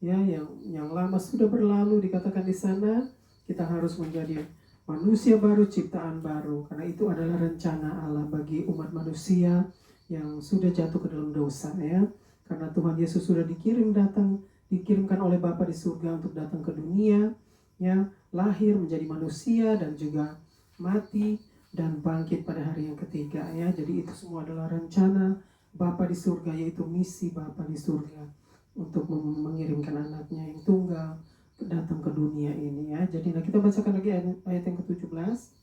ya, yang lama sudah berlalu. Dikatakan di sana kita harus menjadi manusia baru, ciptaan baru, karena itu adalah rencana Allah bagi umat manusia yang sudah jatuh ke dalam dosa ya. Karena Tuhan Yesus sudah dikirimkan oleh Bapa di surga untuk datang ke dunia ya, lahir menjadi manusia dan juga mati dan bangkit pada hari yang ketiga ya. Jadi itu semua adalah rencana Bapa di surga, yaitu misi Bapa di surga untuk mengirimkan anaknya yang tunggal datang ke dunia ini ya. Jadi kita bacakan lagi ayat yang ke-17.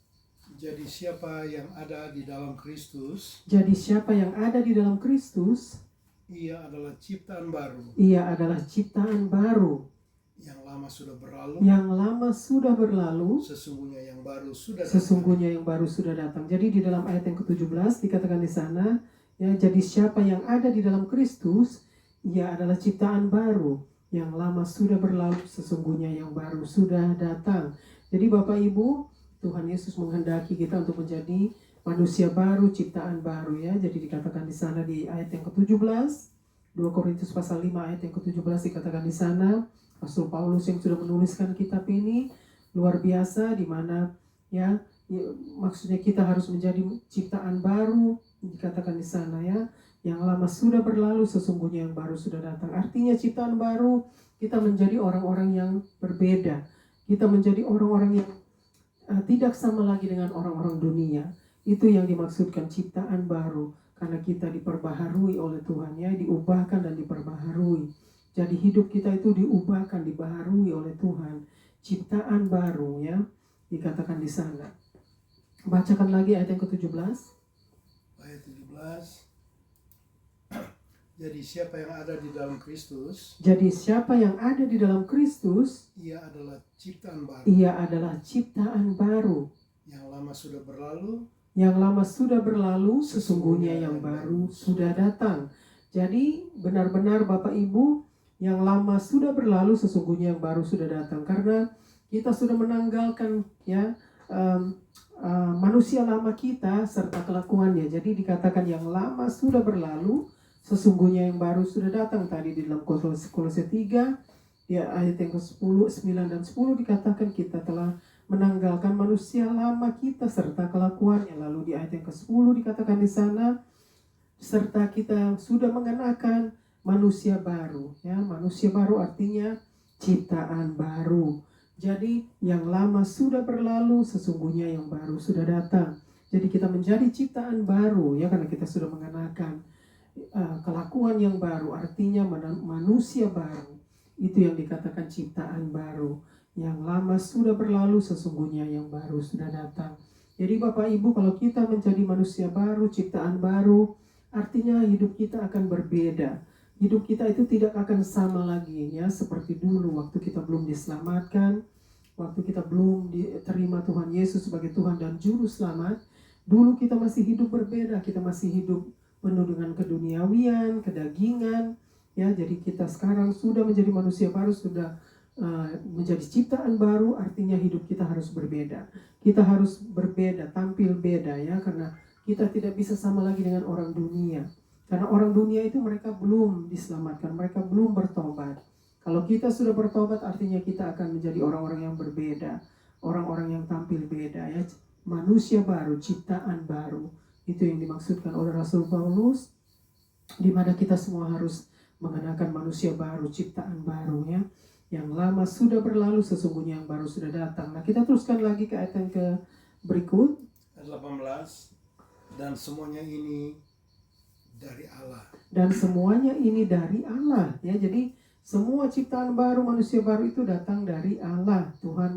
Jadi siapa yang ada di dalam Kristus, Jadi siapa yang ada di dalam Kristus, ia adalah ciptaan baru. Ia adalah ciptaan baru. Yang lama sudah berlalu. Yang lama sudah berlalu. Sesungguhnya yang baru sudah datang. Sesungguhnya yang baru sudah datang. Jadi di dalam ayat yang ke-17 dikatakan di sana, ya, jadi siapa yang ada di dalam Kristus, ia adalah ciptaan baru. Yang lama sudah berlalu, sesungguhnya yang baru sudah datang. Jadi Bapak Ibu, Tuhan Yesus menghendaki kita untuk menjadi manusia baru, ciptaan baru ya. Jadi dikatakan di sana di ayat yang ke-17, 2 Korintus pasal 5 ayat yang ke-17 dikatakan di sana, Rasul Paulus yang sudah menuliskan kitab ini luar biasa, di mana ya, maksudnya kita harus menjadi ciptaan baru, dikatakan di sana ya. Yang lama sudah berlalu, sesungguhnya yang baru sudah datang. Artinya ciptaan baru, kita menjadi orang-orang yang berbeda. Kita menjadi orang-orang yang tidak sama lagi dengan orang-orang dunia. Itu yang dimaksudkan ciptaan baru. Karena kita diperbaharui oleh Tuhan ya, diubahkan dan diperbaharui. Jadi hidup kita itu diubahkan, dibaharui oleh Tuhan. Ciptaan baru ya, dikatakan di sana. Bacakan lagi ayat yang ke-17. Ayat 17. Jadi siapa yang ada di dalam Kristus, Jadi siapa yang ada di dalam Kristus, ia adalah ciptaan baru. ia adalah ciptaan baru. Yang lama sudah berlalu, Yang lama sudah berlalu, sesungguhnya yang baru sudah datang. Jadi benar-benar Bapak Ibu, yang lama sudah berlalu, sesungguhnya yang baru sudah datang. Karena kita sudah menanggalkan ya manusia lama kita serta kelakuannya. Jadi dikatakan yang lama sudah berlalu, sesungguhnya yang baru sudah datang. Tadi di dalam Kolose 3 ya, ayat yang ke-10, 9 dan 10 dikatakan kita telah menanggalkan manusia lama kita serta kelakuannya. Lalu di ayat yang ke-10 dikatakan di sana, serta kita sudah mengenakan manusia baru ya. Manusia baru artinya ciptaan baru. Jadi yang lama sudah berlalu, sesungguhnya yang baru sudah datang. Jadi kita menjadi ciptaan baru ya, karena kita sudah mengenakan kelakuan yang baru, artinya manusia baru. Itu yang dikatakan ciptaan baru. Yang lama sudah berlalu, sesungguhnya yang baru sudah datang. Jadi Bapak Ibu, kalau kita menjadi manusia baru, ciptaan baru, artinya hidup kita akan berbeda. Hidup kita itu tidak akan sama lagi ya, seperti dulu waktu kita belum diselamatkan, waktu kita belum diterima Tuhan Yesus sebagai Tuhan dan Juru Selamat. Dulu kita masih hidup berbeda, kita masih hidup penuh dengan keduniawian, kedagingan ya. Jadi kita sekarang sudah menjadi manusia baru, sudah menjadi ciptaan baru, artinya hidup kita harus berbeda. Kita harus berbeda, tampil beda ya, karena kita tidak bisa sama lagi dengan orang dunia. Karena orang dunia itu mereka belum diselamatkan, mereka belum bertobat. Kalau kita sudah bertobat, artinya kita akan menjadi orang-orang yang berbeda, orang-orang yang tampil beda ya. Manusia baru, ciptaan baru. Itu yang dimaksudkan oleh Rasul Paulus, di mana kita semua harus mengenakan manusia baru, ciptaan baru ya. Yang lama sudah berlalu, sesungguhnya yang baru sudah datang. Nah, kita teruskan lagi ke ayat yang ke berikut. ayat 18. Dan semuanya ini dari Allah. Dan semuanya ini dari Allah ya. Jadi semua ciptaan baru, manusia baru itu datang dari Allah. Tuhan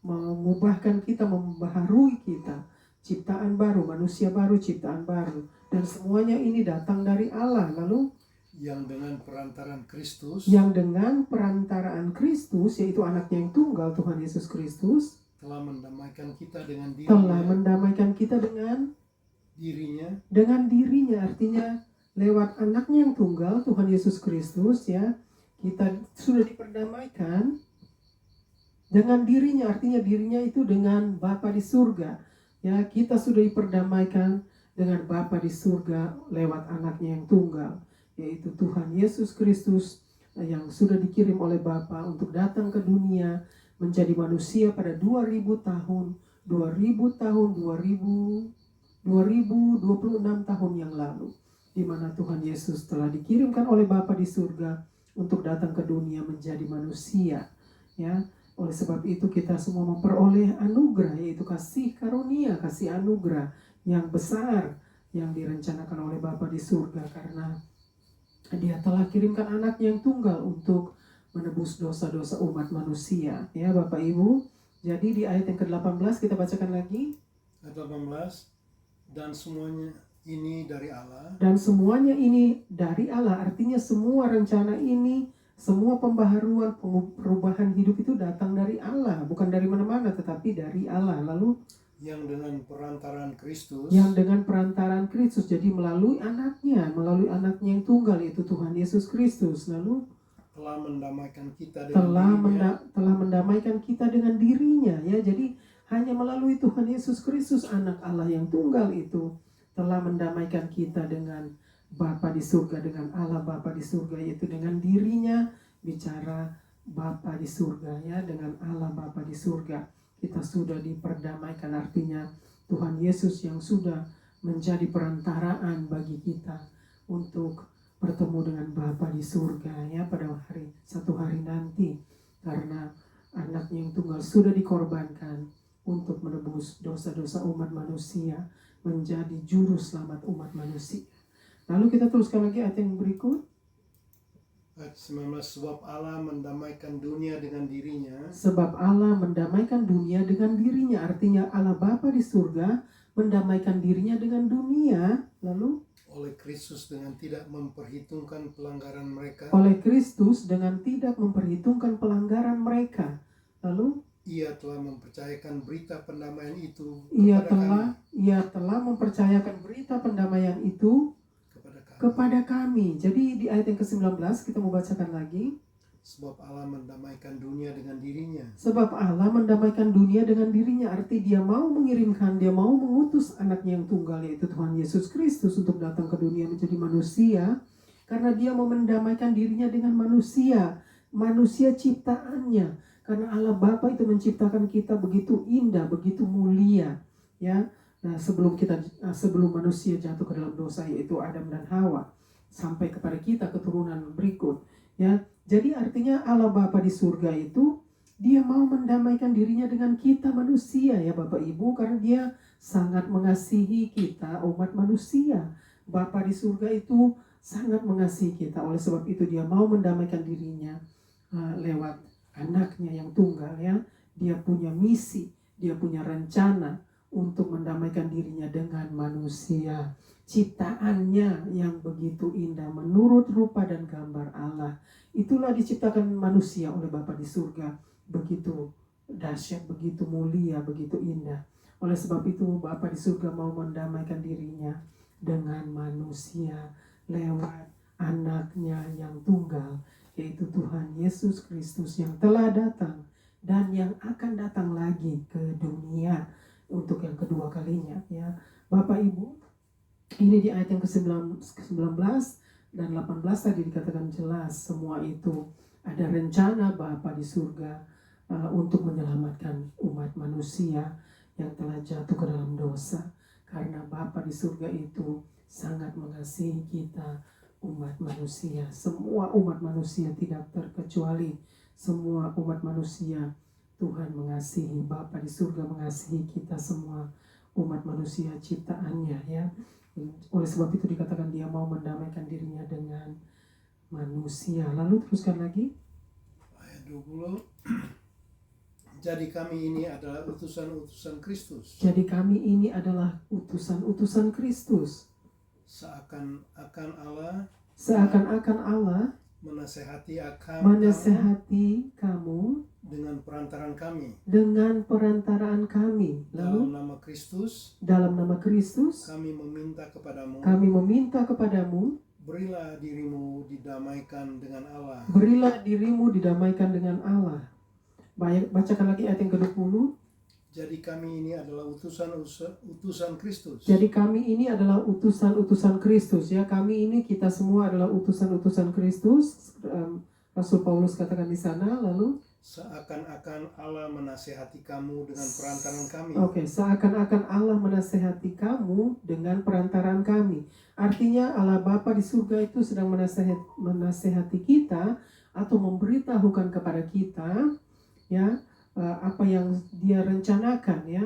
mengubahkan kita, membaharui kita. Ciptaan baru, manusia baru, ciptaan baru. Dan semuanya ini datang dari Allah. Lalu yang dengan perantaraan Kristus, yaitu anaknya yang tunggal, Tuhan Yesus Kristus, telah mendamaikan kita dengan dirinya, artinya lewat anaknya yang tunggal, Tuhan Yesus Kristus ya, kita sudah diperdamaikan dengan dirinya, artinya dirinya itu dengan Bapa di surga ya. Kita sudah diperdamaikan dengan Bapa di surga lewat anaknya yang tunggal, yaitu Tuhan Yesus Kristus yang sudah dikirim oleh Bapa untuk datang ke dunia menjadi manusia pada 2026 tahun yang lalu, di mana Tuhan Yesus telah dikirimkan oleh Bapa di surga untuk datang ke dunia menjadi manusia ya. Oleh sebab itu kita semua memperoleh anugerah, yaitu kasih karunia, kasih anugerah yang besar yang direncanakan oleh Bapa di surga, karena Dia telah kirimkan anaknya yang tunggal untuk menebus dosa-dosa umat manusia ya Bapak Ibu. Jadi di ayat yang ke-18 kita bacakan lagi. Ayat 18. Dan semuanya ini dari Allah. Dan semuanya ini dari Allah, artinya semua rencana ini, semua pembaharuan, perubahan hidup itu datang dari Allah, bukan dari mana-mana tetapi dari Allah. Lalu yang dengan perantaraan Kristus, jadi melalui anaknya yang tunggal, yaitu Tuhan Yesus Kristus. Lalu telah mendamaikan kita dengan dirinya ya. Jadi Hanya melalui Tuhan Yesus Kristus, anak Allah yang tunggal itu, telah mendamaikan kita dengan Bapa di surga, dengan Allah Bapa di surga, yaitu dengan dirinya. Bicara Bapa di surga, ya, dengan Allah Bapa di surga kita sudah diperdamaikan. Artinya Tuhan Yesus yang sudah menjadi perantaraan bagi kita untuk bertemu dengan Bapa di surga, ya, pada satu hari nanti, karena anaknya yang tunggal sudah dikorbankan untuk menebus dosa-dosa umat manusia, menjadi juru selamat umat manusia. Lalu kita teruskan lagi ayat yang berikut. Ayat 19, sebab Allah mendamaikan dunia dengan dirinya. Sebab Allah mendamaikan dunia dengan dirinya. Artinya Allah Bapa di surga mendamaikan dirinya dengan dunia. Lalu Oleh Kristus dengan tidak memperhitungkan pelanggaran mereka. oleh Kristus dengan tidak memperhitungkan pelanggaran mereka. Lalu Ia telah mempercayakan berita pendamaian itu ia kepada telah mempercayakan berita pendamaian itu kami. kepada kami. Jadi di ayat yang ke-19 kita mau bacakan lagi. Sebab Allah mendamaikan dunia dengan dirinya. Sebab Allah mendamaikan dunia dengan dirinya. Arti dia mau mengirimkan, dia mau mengutus anaknya yang tunggal, yaitu Tuhan Yesus Kristus, untuk datang ke dunia menjadi manusia. Karena dia mau mendamaikan dirinya dengan manusia, manusia ciptaannya. Karena Allah Bapa itu menciptakan kita begitu indah, begitu mulia, ya. Nah, sebelum manusia jatuh ke dalam dosa, yaitu Adam dan Hawa, sampai kepada kita keturunan berikut, ya. Jadi artinya Allah Bapa di surga itu dia mau mendamaikan dirinya dengan kita manusia, ya Bapak Ibu, karena dia sangat mengasihi kita umat manusia. Bapa di surga itu sangat mengasihi kita. Oleh sebab itu dia mau mendamaikan dirinya lewat anaknya yang tunggal, ya. Dia punya misi, dia punya rencana untuk mendamaikan dirinya dengan manusia, ciptaannya yang begitu indah menurut rupa dan gambar Allah. Itulah diciptakan manusia oleh Bapa di surga, begitu dahsyat, begitu mulia, begitu indah. Oleh sebab itu Bapa di surga mau mendamaikan dirinya dengan manusia lewat anaknya yang tunggal, yaitu Tuhan Yesus Kristus yang telah datang dan yang akan datang lagi ke dunia untuk yang kedua kalinya, ya. Bapak Ibu, ini di ayat yang ke-19 dan 18 tadi dikatakan jelas semua itu ada rencana Bapa di surga untuk menyelamatkan umat manusia yang telah jatuh ke dalam dosa. Karena Bapa di surga itu sangat mengasihi kita umat manusia, semua umat manusia tidak terkecuali, semua umat manusia Tuhan mengasihi. Bapa di surga mengasihi kita semua umat manusia ciptaannya, ya. Oleh sebab itu dikatakan dia mau mendamaikan dirinya dengan manusia. Lalu teruskan lagi Ayat 20. Jadi kami ini adalah utusan-utusan Kristus. Jadi kami ini adalah utusan-utusan Kristus. Seakan-akan Allah menasehati kamu dengan perantaraan kami. Lalu dalam nama Kristus kami meminta kepadamu, berilah dirimu didamaikan dengan Allah. Bacakan lagi ayat yang ke-20. Jadi kami ini adalah utusan Kristus. Jadi kami ini adalah utusan Kristus, ya. Kami ini, kita semua adalah utusan Kristus. Rasul Paulus katakan di sana. Lalu seakan-akan Allah menasehati kamu dengan perantaran kami. Seakan-akan Allah menasehati kamu dengan perantaran kami. Artinya Allah Bapa di surga itu sedang menasehati kita atau memberitahukan kepada kita, ya, apa yang dia rencanakan, ya,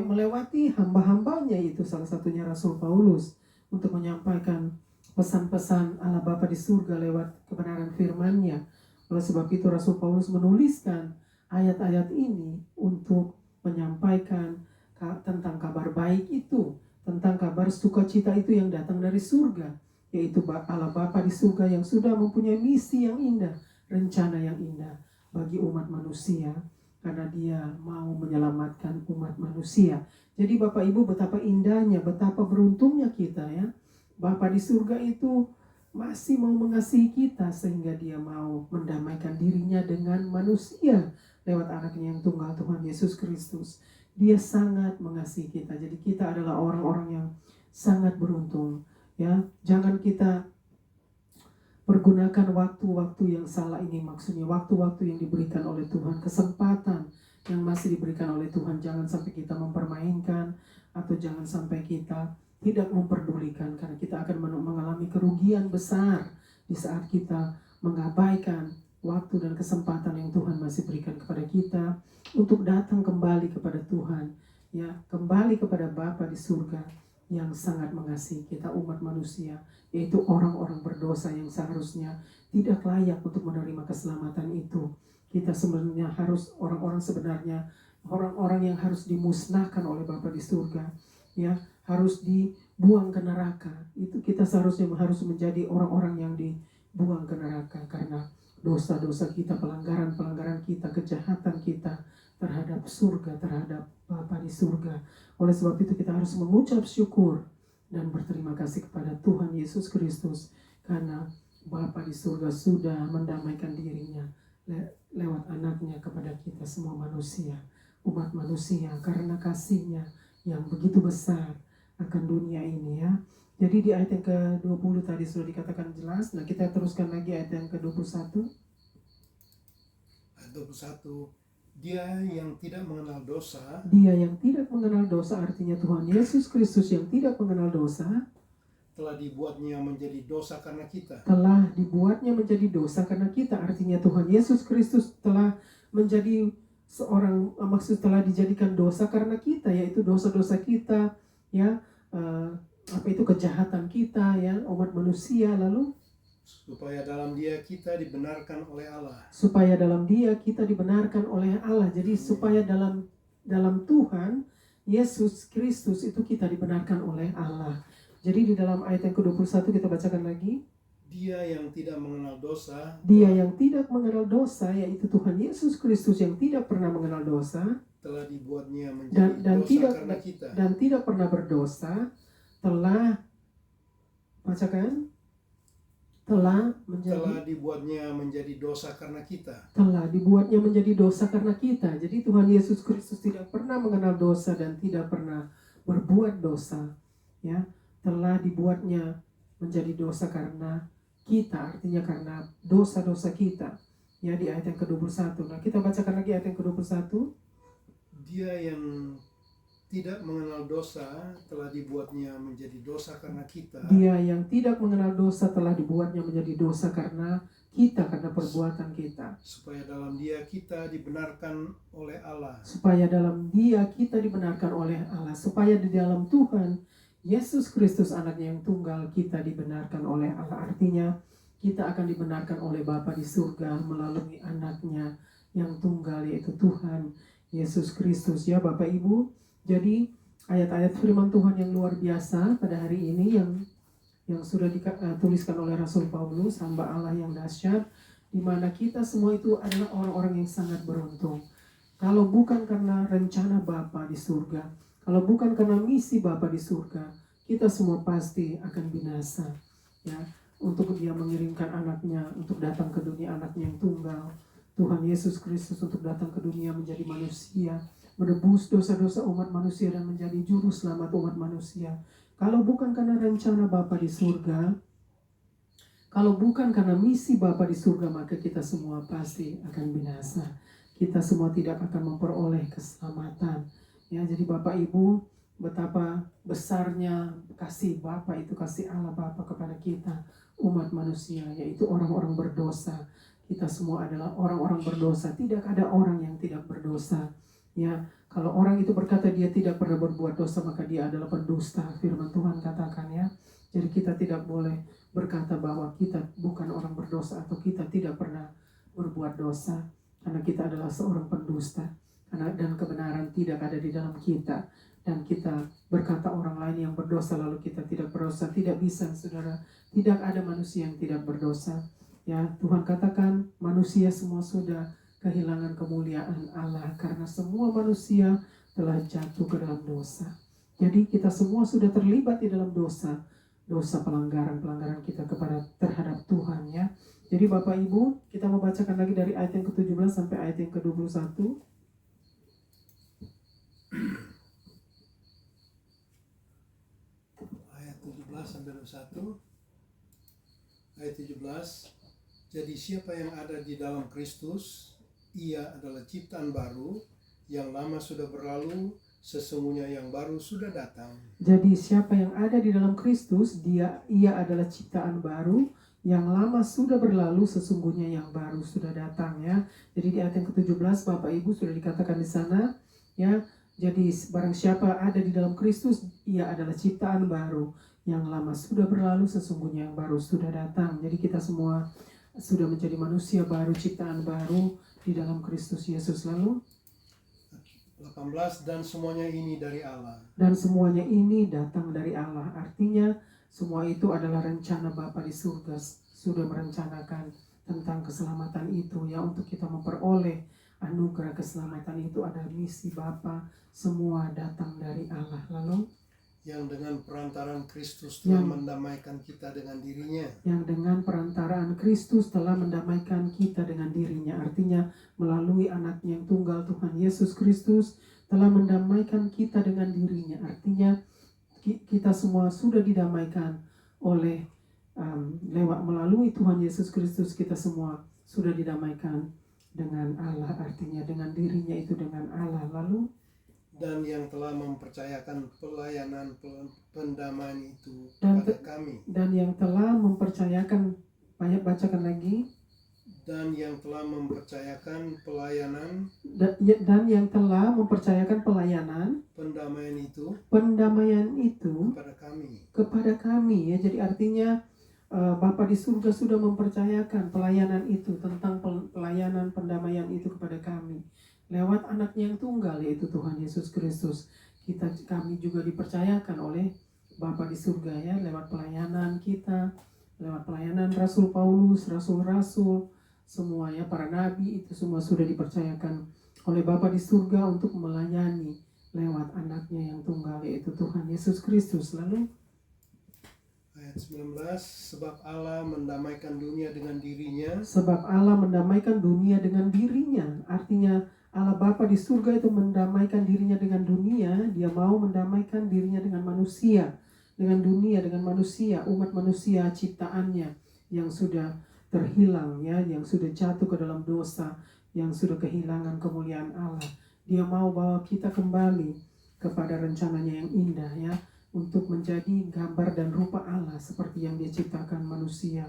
melewati hamba-hambanya, itu salah satunya Rasul Paulus, untuk menyampaikan pesan-pesan Allah Bapa di surga lewat kebenaran firman-Nya. Oleh sebab itu Rasul Paulus menuliskan ayat-ayat ini untuk menyampaikan tentang kabar baik itu, tentang kabar sukacita itu yang datang dari surga, yaitu Allah Bapa di surga yang sudah mempunyai misi yang indah, rencana yang indah bagi umat manusia, karena dia mau menyelamatkan umat manusia. Jadi Bapak Ibu, betapa indahnya, betapa beruntungnya kita, ya. Bapa di surga itu masih mau mengasihi kita sehingga dia mau mendamaikan dirinya dengan manusia lewat anaknya yang tunggal Tuhan Yesus Kristus. Dia sangat mengasihi kita. Jadi kita adalah orang-orang yang sangat beruntung. Ya, jangan kita pergunakan waktu-waktu yang salah ini, maksudnya waktu-waktu yang diberikan oleh Tuhan, kesempatan yang masih diberikan oleh Tuhan. Jangan sampai kita mempermainkan, atau jangan sampai kita tidak memperdulikan, karena kita akan mengalami kerugian besar di saat kita mengabaikan waktu dan kesempatan yang Tuhan masih berikan kepada kita untuk datang kembali kepada Tuhan, ya, kembali kepada Bapa di surga yang sangat mengasihi kita, umat manusia, yaitu orang-orang berdosa yang seharusnya tidak layak untuk menerima keselamatan itu. Kita sebenarnya harus orang-orang yang harus dimusnahkan oleh Bapa di surga, ya, harus dibuang ke neraka. Itu kita seharusnya harus menjadi orang-orang yang dibuang ke neraka karena dosa-dosa kita, pelanggaran-pelanggaran kita, kejahatan kita terhadap surga, terhadap Bapa di surga. Oleh sebab itu kita harus mengucap syukur dan berterima kasih kepada Tuhan Yesus Kristus karena Bapa di surga sudah mendamaikan dirinya lewat anaknya kepada kita semua manusia, umat manusia, karena kasihnya yang begitu besar akan dunia ini, ya. Jadi di ayat yang ke-20 tadi sudah dikatakan jelas. Nah, kita teruskan lagi ayat yang ke-21. Ayat 21. Dia yang tidak mengenal dosa. Dia yang tidak mengenal dosa, artinya Tuhan Yesus Kristus yang tidak mengenal dosa, telah dibuatnya menjadi dosa karena kita. Telah dibuatnya menjadi dosa karena kita, artinya Tuhan Yesus Kristus telah menjadi telah dijadikan dosa karena kita, yaitu dosa-dosa kita, ya, kejahatan kita, ya, umat manusia, lalu supaya dalam Dia kita dibenarkan oleh Allah. Supaya dalam Dia kita dibenarkan oleh Allah. Jadi supaya dalam Tuhan Yesus Kristus itu kita dibenarkan oleh Allah. Jadi di dalam ayat yang ke-21 kita bacakan lagi. Dia yang tidak mengenal dosa. Dia yang tidak mengenal dosa, yaitu Tuhan Yesus Kristus yang tidak pernah mengenal dosa, telah dibuatnya menjadi dosa karena kita. Dan tidak pernah berdosa, telah dibuatnya menjadi dosa karena kita. Telah dibuatnya menjadi dosa karena kita. Jadi Tuhan Yesus Kristus tidak pernah mengenal dosa dan tidak pernah berbuat dosa, ya. Telah dibuatnya menjadi dosa karena kita, artinya karena dosa-dosa kita, ya, di ayat yang ke-21. Nah, kita bacakan lagi ayat yang ke-21. Dia yang tidak mengenal dosa telah dibuatnya menjadi dosa karena kita. Dia yang tidak mengenal dosa telah dibuatnya menjadi dosa karena kita, karena perbuatan kita. Supaya dalam Dia kita dibenarkan oleh Allah. Supaya dalam Dia kita dibenarkan oleh Allah. Supaya di dalam Tuhan Yesus Kristus anaknya yang tunggal kita dibenarkan oleh Allah. Artinya kita akan dibenarkan oleh Bapa di surga melalui anaknya yang tunggal, yaitu Tuhan Yesus Kristus, ya Bapak Ibu. Jadi ayat-ayat firman Tuhan yang luar biasa pada hari ini yang sudah dituliskan oleh Rasul Paulus, hamba Allah yang dahsyat, di mana kita semua itu adalah orang-orang yang sangat beruntung. Kalau bukan karena rencana Bapa di surga, kalau bukan karena misi Bapa di surga, kita semua pasti akan binasa, ya. Untuk Dia mengirimkan anaknya untuk datang ke dunia, anaknya yang tunggal, Tuhan Yesus Kristus, untuk datang ke dunia menjadi manusia, menebus dosa-dosa umat manusia dan menjadi juru selamat umat manusia. Kalau bukan karena rencana Bapa di surga, kalau bukan karena misi Bapa di surga, maka kita semua pasti akan binasa. Kita semua tidak akan memperoleh keselamatan. Ya, jadi Bapak Ibu, betapa besarnya kasih Bapa itu, kasih Allah Bapa kepada kita, umat manusia, yaitu orang-orang berdosa. Kita semua adalah orang-orang berdosa. Tidak ada orang yang tidak berdosa. Ya, kalau orang itu berkata dia tidak pernah berbuat dosa, maka dia adalah pendusta. Firman Tuhan katakan, ya. Jadi kita tidak boleh berkata bahwa kita bukan orang berdosa atau kita tidak pernah berbuat dosa, karena kita adalah seorang pendusta. Dan kebenaran tidak ada di dalam kita. Dan kita berkata orang lain yang berdosa lalu kita tidak berdosa. Tidak bisa, saudara. Tidak ada manusia yang tidak berdosa. Ya, Tuhan katakan manusia semua sudah kehilangan kemuliaan Allah karena semua manusia telah jatuh ke dalam dosa. Jadi kita semua sudah terlibat di dalam dosa pelanggaran kita terhadap Tuhan, ya. Jadi Bapak Ibu, kita mau bacakan lagi dari ayat yang ke-17 sampai ayat yang ke-21. Ayat 17 sampai 21. Ayat 17. Jadi siapa yang ada di dalam Kristus, ia adalah ciptaan baru, yang lama sudah berlalu, sesungguhnya yang baru sudah datang. Jadi siapa yang ada di dalam Kristus, ia adalah ciptaan baru, yang lama sudah berlalu, sesungguhnya yang baru sudah datang, ya. Jadi di ayat yang ke-17 Bapak Ibu sudah dikatakan di sana, ya. Jadi barang siapa ada di dalam Kristus, ia adalah ciptaan baru, yang lama sudah berlalu, sesungguhnya yang baru sudah datang. Jadi kita semua sudah menjadi manusia baru, ciptaan baru di dalam Kristus Yesus. Lalu 18. Dan semuanya ini dari Allah. dan semuanya ini datang dari Allah. Artinya semua itu adalah rencana Bapa di surga, sudah merencanakan tentang keselamatan itu, ya. Untuk kita memperoleh anugerah keselamatan itu ada misi Bapa, semua datang dari Allah. Lalu Yang dengan perantaraan Kristus telah mendamaikan kita dengan dirinya. yang dengan perantaraan Kristus telah mendamaikan kita dengan dirinya. Artinya melalui anaknya yang tunggal, Tuhan Yesus Kristus telah mendamaikan kita dengan dirinya. Artinya kita semua sudah didamaikan oleh lewat melalui Tuhan Yesus Kristus. Kita semua sudah didamaikan dengan Allah, artinya dengan dirinya itu dengan Allah. Lalu Dan yang telah mempercayakan pelayanan pendamaian itu Dan kepada kami. dan yang telah mempercayakan, banyak bacakan lagi, Dan yang telah mempercayakan pelayanan dan yang telah mempercayakan pelayanan pendamaian itu kepada kami. ya. Jadi artinya Bapa di surga sudah mempercayakan pelayanan itu, tentang pelayanan pendamaian itu kepada kami lewat anaknya yang tunggal, yaitu Tuhan Yesus Kristus. Kami juga dipercayakan oleh Bapa di surga, ya, lewat pelayanan kita, lewat pelayanan Rasul Paulus, rasul-rasul, semua, ya, para nabi, itu semua sudah dipercayakan oleh Bapa di surga untuk melayani lewat anaknya yang tunggal, yaitu Tuhan Yesus Kristus. Lalu Ayat 19, sebab Allah mendamaikan dunia dengan dirinya. Sebab Allah mendamaikan dunia dengan dirinya. Artinya Allah Bapa di surga itu mendamaikan dirinya dengan dunia. Dia mau mendamaikan dirinya dengan manusia, dengan dunia, dengan manusia, umat manusia ciptaannya yang sudah terhilang, ya, yang sudah jatuh ke dalam dosa, yang sudah kehilangan kemuliaan Allah. Dia mau bawa kita kembali kepada rencananya yang indah, ya, untuk menjadi gambar dan rupa Allah seperti yang Dia ciptakan manusia,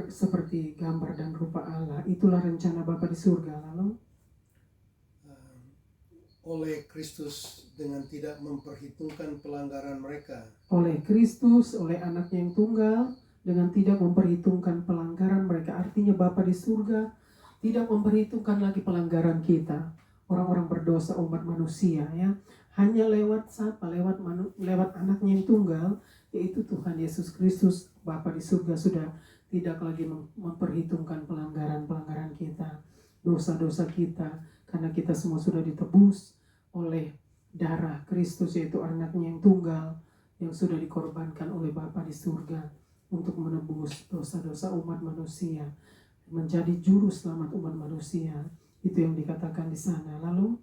seperti gambar dan rupa Allah. Itulah rencana Bapa di surga. Lalu oleh Kristus dengan tidak memperhitungkan pelanggaran mereka. Oleh Kristus, oleh anaknya yang tunggal, dengan tidak memperhitungkan pelanggaran mereka. Artinya Bapa di surga tidak memperhitungkan lagi pelanggaran kita, orang-orang berdosa, umat manusia, ya. Hanya lewat siapa? Lewat anaknya yang tunggal, yaitu Tuhan Yesus Kristus. Bapa di surga sudah tidak lagi memperhitungkan pelanggaran kita, dosa-dosa kita, karena kita semua sudah ditebus oleh darah Kristus, yaitu anaknya yang tunggal yang sudah dikorbankan oleh Bapa di surga untuk menebus dosa-dosa umat manusia, menjadi juru selamat umat manusia. Itu yang dikatakan di sana. Lalu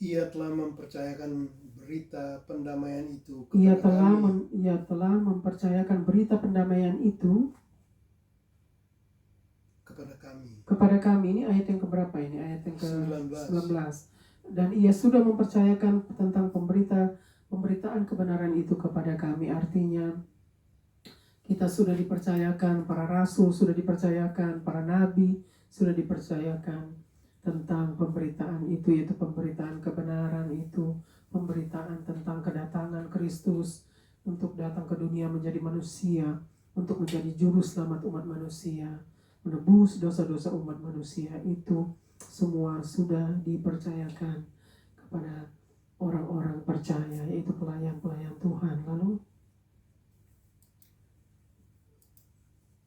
Ia telah mempercayakan berita pendamaian itu Ia telah mempercayakan berita pendamaian itu kepada kami. Ini ayat yang keberapa ini? Ayat yang ke-19. Dan Ia sudah mempercayakan tentang pemberitaan kebenaran itu kepada kami. Artinya kita sudah dipercayakan, para rasul sudah dipercayakan, para nabi sudah dipercayakan tentang pemberitaan itu, yaitu pemberitaan kebenaran itu, pemberitaan tentang kedatangan Kristus untuk datang ke dunia menjadi manusia, untuk menjadi juru selamat umat manusia, menebus dosa-dosa umat manusia. Itu semua sudah dipercayakan kepada orang-orang percaya, yaitu pelayan-pelayan Tuhan.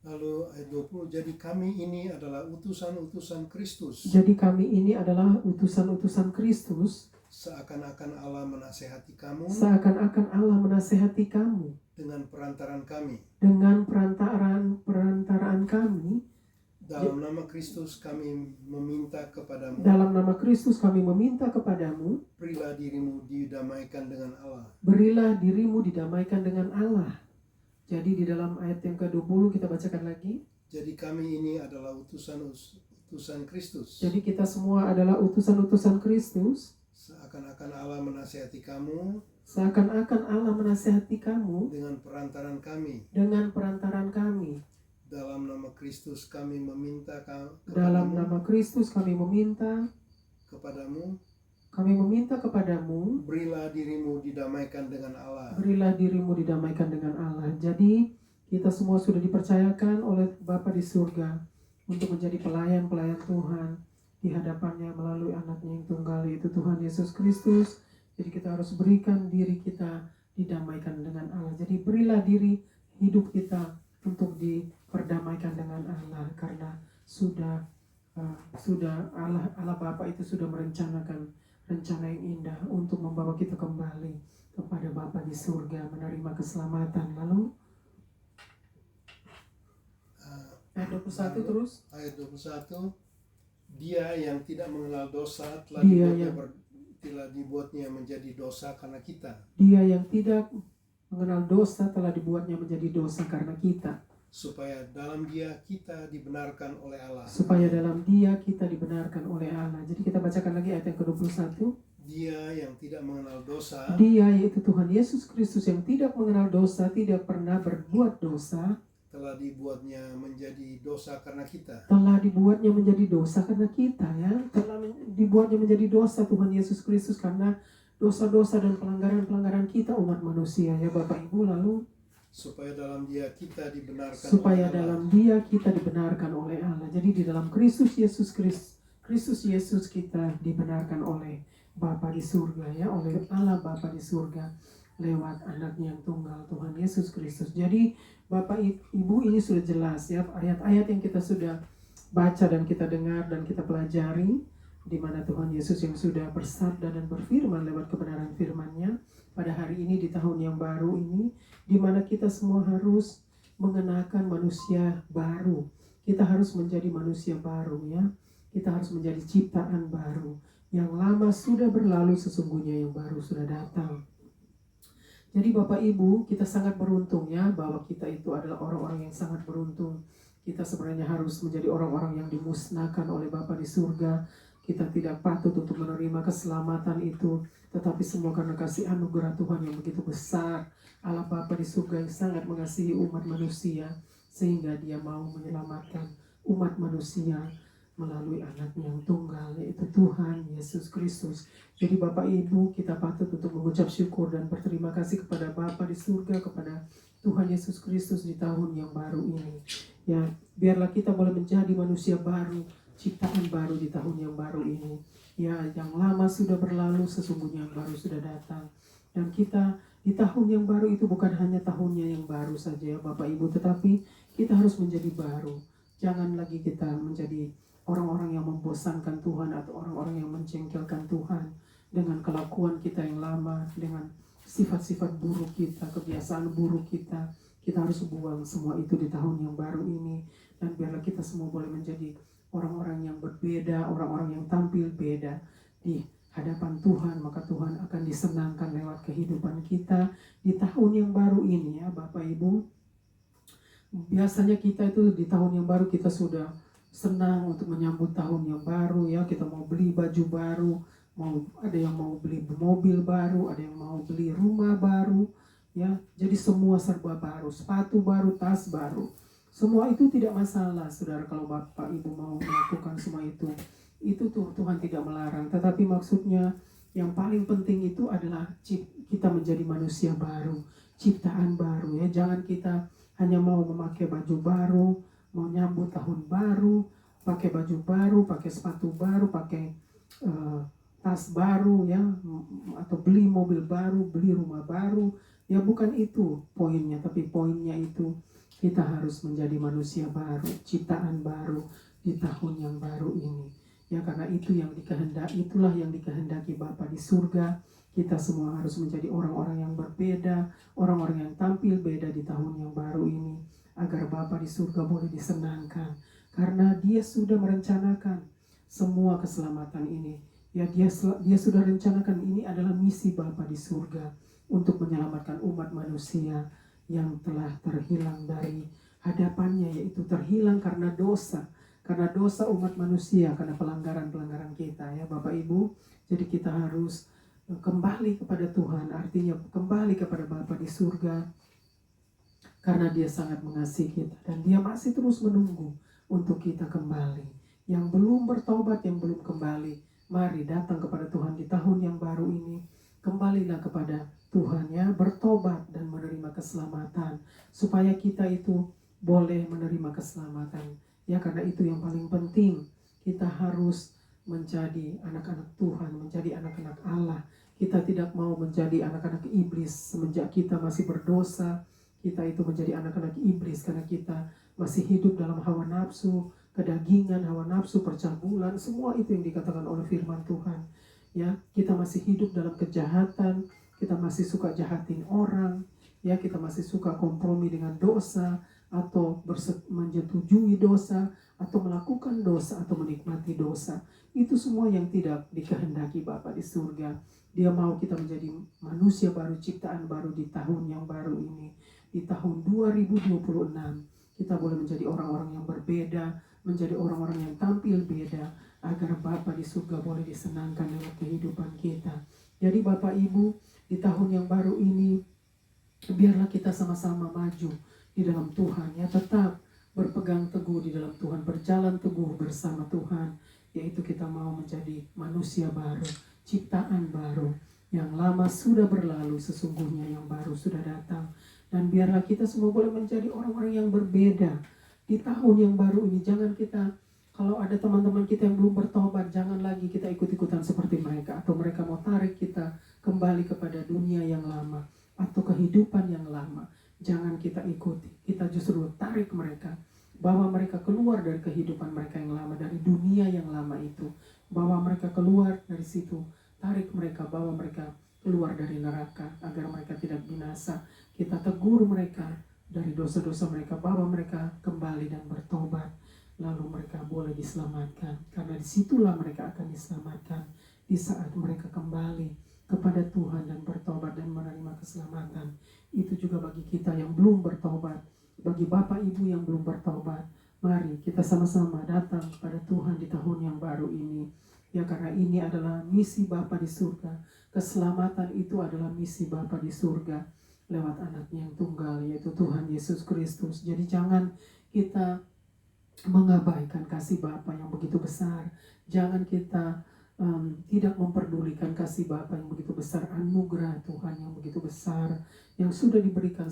Lalu ayat 20, jadi kami ini adalah utusan-utusan Kristus. Jadi kami ini adalah utusan-utusan Kristus. Seakan-akan Allah menasehati kamu. Seakan-akan Allah menasehati kamu. Dengan perantaraan kami. Dengan perantaraan kami. Dalam nama Kristus kami meminta kepadamu, Dalam nama Kristus kami meminta kepadamu, berilah dirimu didamaikan dengan Allah. berilah dirimu didamaikan dengan Allah. Jadi di dalam ayat yang ke-20 kita bacakan lagi. Jadi kami ini adalah utusan Kristus. Jadi kita semua adalah utusan-utusan Kristus. Seakan-akan Allah menasihati kamu Seakan-akan Allah menasihati kamu dengan perantaran kami. dengan perantaran kami. Dalam nama Kristus kami meminta Dalam nama Kristus kami meminta kepadamu, berilah dirimu didamaikan dengan Allah. berilah dirimu didamaikan dengan Allah. Jadi kita semua sudah dipercayakan oleh Bapa di surga untuk menjadi pelayan-pelayan Tuhan di hadapannya melalui anaknya yang tunggal, yaitu Tuhan Yesus Kristus. Jadi kita harus berikan diri kita didamaikan dengan Allah. Jadi berilah diri hidup kita untuk diperdamaikan dengan Allah, karena sudah Allah Bapa itu sudah merencanakan rencana yang indah untuk membawa kita kembali kepada Bapa di surga, menerima keselamatan. Lalu ayat 21 terus. Ayat 21, Dia yang tidak mengenal dosa telah dibuatnya menjadi dosa karena kita. Dia yang tidak mengenal dosa telah dibuatnya menjadi dosa karena kita, supaya dalam Dia kita dibenarkan oleh Allah. Supaya dalam Dia kita dibenarkan oleh Allah. Jadi kita bacakan lagi ayat yang ke-21. Dia yang tidak mengenal dosa, Dia yaitu Tuhan Yesus Kristus yang tidak mengenal dosa, tidak pernah berbuat dosa, telah dibuatnya menjadi dosa karena kita. Telah dibuatnya menjadi dosa karena kita, ya. Telah dibuatnya menjadi dosa Tuhan Yesus Kristus karena dosa-dosa dan pelanggaran-pelanggaran kita umat manusia, ya Bapak Ibu. Lalu supaya dalam Dia kita dibenarkan supaya oleh dalam Allah. Dia kita dibenarkan oleh Allah. Jadi di dalam Kristus Yesus kita dibenarkan oleh Bapa di surga, ya, oleh Allah Bapa di surga lewat anaknya yang tunggal Tuhan Yesus Kristus. Jadi Bapak Ibu, ini sudah jelas, ya, ayat-ayat yang kita sudah baca dan kita dengar dan kita pelajari, di mana Tuhan Yesus yang sudah bersabda dan berfirman lewat kebenaran firman-Nya pada hari ini di tahun yang baru ini, di mana kita semua harus mengenakan manusia baru. Kita harus menjadi manusia baru, ya. Kita harus menjadi ciptaan baru. Yang lama sudah berlalu, sesungguhnya yang baru sudah datang. Jadi Bapak Ibu, kita sangat beruntung, ya, bahwa kita itu adalah orang-orang yang sangat beruntung. Kita sebenarnya harus menjadi orang-orang yang dimusnahkan oleh Bapa di surga. Kita tidak patut untuk menerima keselamatan itu, tetapi semua karena kasih anugerah Tuhan yang begitu besar. Allah Bapa di surga yang sangat mengasihi umat manusia, sehingga Dia mau menyelamatkan umat manusia melalui anaknya yang tunggal, yaitu Tuhan Yesus Kristus. Jadi Bapak Ibu, kita patut untuk mengucap syukur dan berterima kasih kepada Bapa di surga, kepada Tuhan Yesus Kristus di tahun yang baru ini. Ya, biarlah kita boleh menjadi manusia baru, ciptaan baru di tahun yang baru ini. Ya, yang lama sudah berlalu, sesungguhnya yang baru sudah datang. Dan kita di tahun yang baru itu bukan hanya tahunnya yang baru saja, Bapak Ibu, tetapi kita harus menjadi baru. Jangan lagi kita menjadi orang-orang yang membosankan Tuhan atau orang-orang yang menjengkelkan Tuhan dengan kelakuan kita yang lama, dengan sifat-sifat buruk kita, kebiasaan buruk kita. Kita harus buang semua itu di tahun yang baru ini, dan biarlah kita semua boleh menjadi orang-orang yang berbeda, orang-orang yang tampil beda di hadapan Tuhan. Maka Tuhan akan disenangkan lewat kehidupan kita di tahun yang baru ini, ya Bapak Ibu. Biasanya kita itu di tahun yang baru kita sudah senang untuk menyambut tahun yang baru, ya. Kita mau beli baju baru, ada yang mau beli mobil baru, ada yang mau beli rumah baru, ya. Jadi semua serba baru, sepatu baru, tas baru. Semua itu tidak masalah, saudara, kalau Bapak Ibu mau melakukan semua itu. Itu Tuhan tidak melarang, tetapi maksudnya yang paling penting itu adalah kita menjadi manusia baru, ciptaan baru, ya. Jangan kita hanya mau memakai baju baru, mau nyambut tahun baru, pakai baju baru, pakai sepatu baru, pakai tas baru, ya, atau beli mobil baru, beli rumah baru. Ya, bukan itu poinnya, tapi poinnya itu kita harus menjadi manusia baru, ciptaan baru di tahun yang baru ini. Ya, karena itulah yang dikehendaki Bapa di surga. Kita semua harus menjadi orang-orang yang berbeda, orang-orang yang tampil beda di tahun yang baru ini, agar Bapa di surga boleh disenangkan karena Dia sudah merencanakan semua keselamatan ini. Ya, dia sudah rencanakan ini adalah misi Bapa di surga untuk menyelamatkan umat manusia yang telah terhilang dari hadapannya, yaitu terhilang karena dosa umat manusia, karena pelanggaran kita ya Bapak Ibu. Jadi kita harus kembali kepada Tuhan, artinya kembali kepada Bapa di surga, karena Dia sangat mengasihi kita dan Dia masih terus menunggu untuk kita kembali. Yang belum bertobat, yang belum kembali, mari datang kepada Tuhan di tahun yang baru ini. Kembalilah kepada Tuhan ya, bertobat dan menerima keselamatan, supaya kita itu boleh menerima keselamatan ya. Karena itu yang paling penting, kita harus menjadi anak-anak Tuhan, menjadi anak-anak Allah. Kita tidak mau menjadi anak-anak iblis. Semenjak kita masih berdosa, kita itu menjadi anak-anak iblis karena kita masih hidup dalam hawa nafsu, kedagingan, hawa nafsu, percabulan, semua itu yang dikatakan oleh firman Tuhan. Ya, kita masih hidup dalam kejahatan, kita masih suka jahatin orang, ya, kita masih suka kompromi dengan dosa, atau menyetujui dosa, atau melakukan dosa, atau menikmati dosa. Itu semua yang tidak dikehendaki Bapa di surga. Dia mau kita menjadi manusia baru, ciptaan baru di tahun yang baru ini. Di tahun 2026 kita boleh menjadi orang-orang yang berbeda, menjadi orang-orang yang tampil beda, agar Bapa di surga boleh disenangkan dalam kehidupan kita. Jadi Bapak Ibu, di tahun yang baru ini biarlah kita sama-sama maju di dalam Tuhan ya, tetap berpegang teguh di dalam Tuhan, berjalan teguh bersama Tuhan, yaitu kita mau menjadi manusia baru, ciptaan baru. Yang lama sudah berlalu, sesungguhnya yang baru sudah datang. Dan biarlah kita semua boleh menjadi orang-orang yang berbeda di tahun yang baru ini. Jangan kita, kalau ada teman-teman kita yang belum bertobat, jangan lagi kita ikut-ikutan seperti mereka, atau mereka mau tarik kita kembali kepada dunia yang lama atau kehidupan yang lama. Jangan kita ikuti, kita justru tarik mereka, bawa mereka keluar dari kehidupan mereka yang lama, dari dunia yang lama itu. Bawa mereka keluar dari situ, tarik mereka, bawa mereka keluar dari neraka agar mereka tidak binasa. Kita tegur mereka dari dosa-dosa mereka, bawa mereka kembali dan bertobat, lalu mereka boleh diselamatkan. Karena disitulah mereka akan diselamatkan, di saat mereka kembali kepada Tuhan dan bertobat dan menerima keselamatan. Itu juga bagi kita yang belum bertobat, bagi Bapak Ibu yang belum bertobat, mari kita sama-sama datang kepada Tuhan di tahun yang baru ini. Ya, karena ini adalah misi Bapa di surga. Keselamatan itu adalah misi Bapa di surga lewat anaknya yang tunggal, yaitu Tuhan Yesus Kristus. Jadi jangan kita mengabaikan kasih Bapa yang begitu besar. Jangan kita tidak memperdulikan kasih Bapa yang begitu besar, anugerah Tuhan yang begitu besar yang sudah diberikan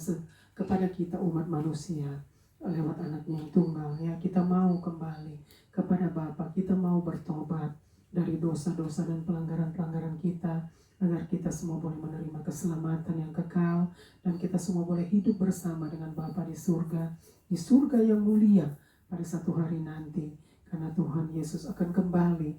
kepada kita umat manusia lewat anaknya yang tunggal. Ya, kita mau kembali kepada Bapa, kita mau bertobat dari dosa-dosa dan pelanggaran-pelanggaran kita, agar kita semua boleh menerima keselamatan yang kekal, dan kita semua boleh hidup bersama dengan Bapa di surga yang mulia pada satu hari nanti. Karena Tuhan Yesus akan kembali,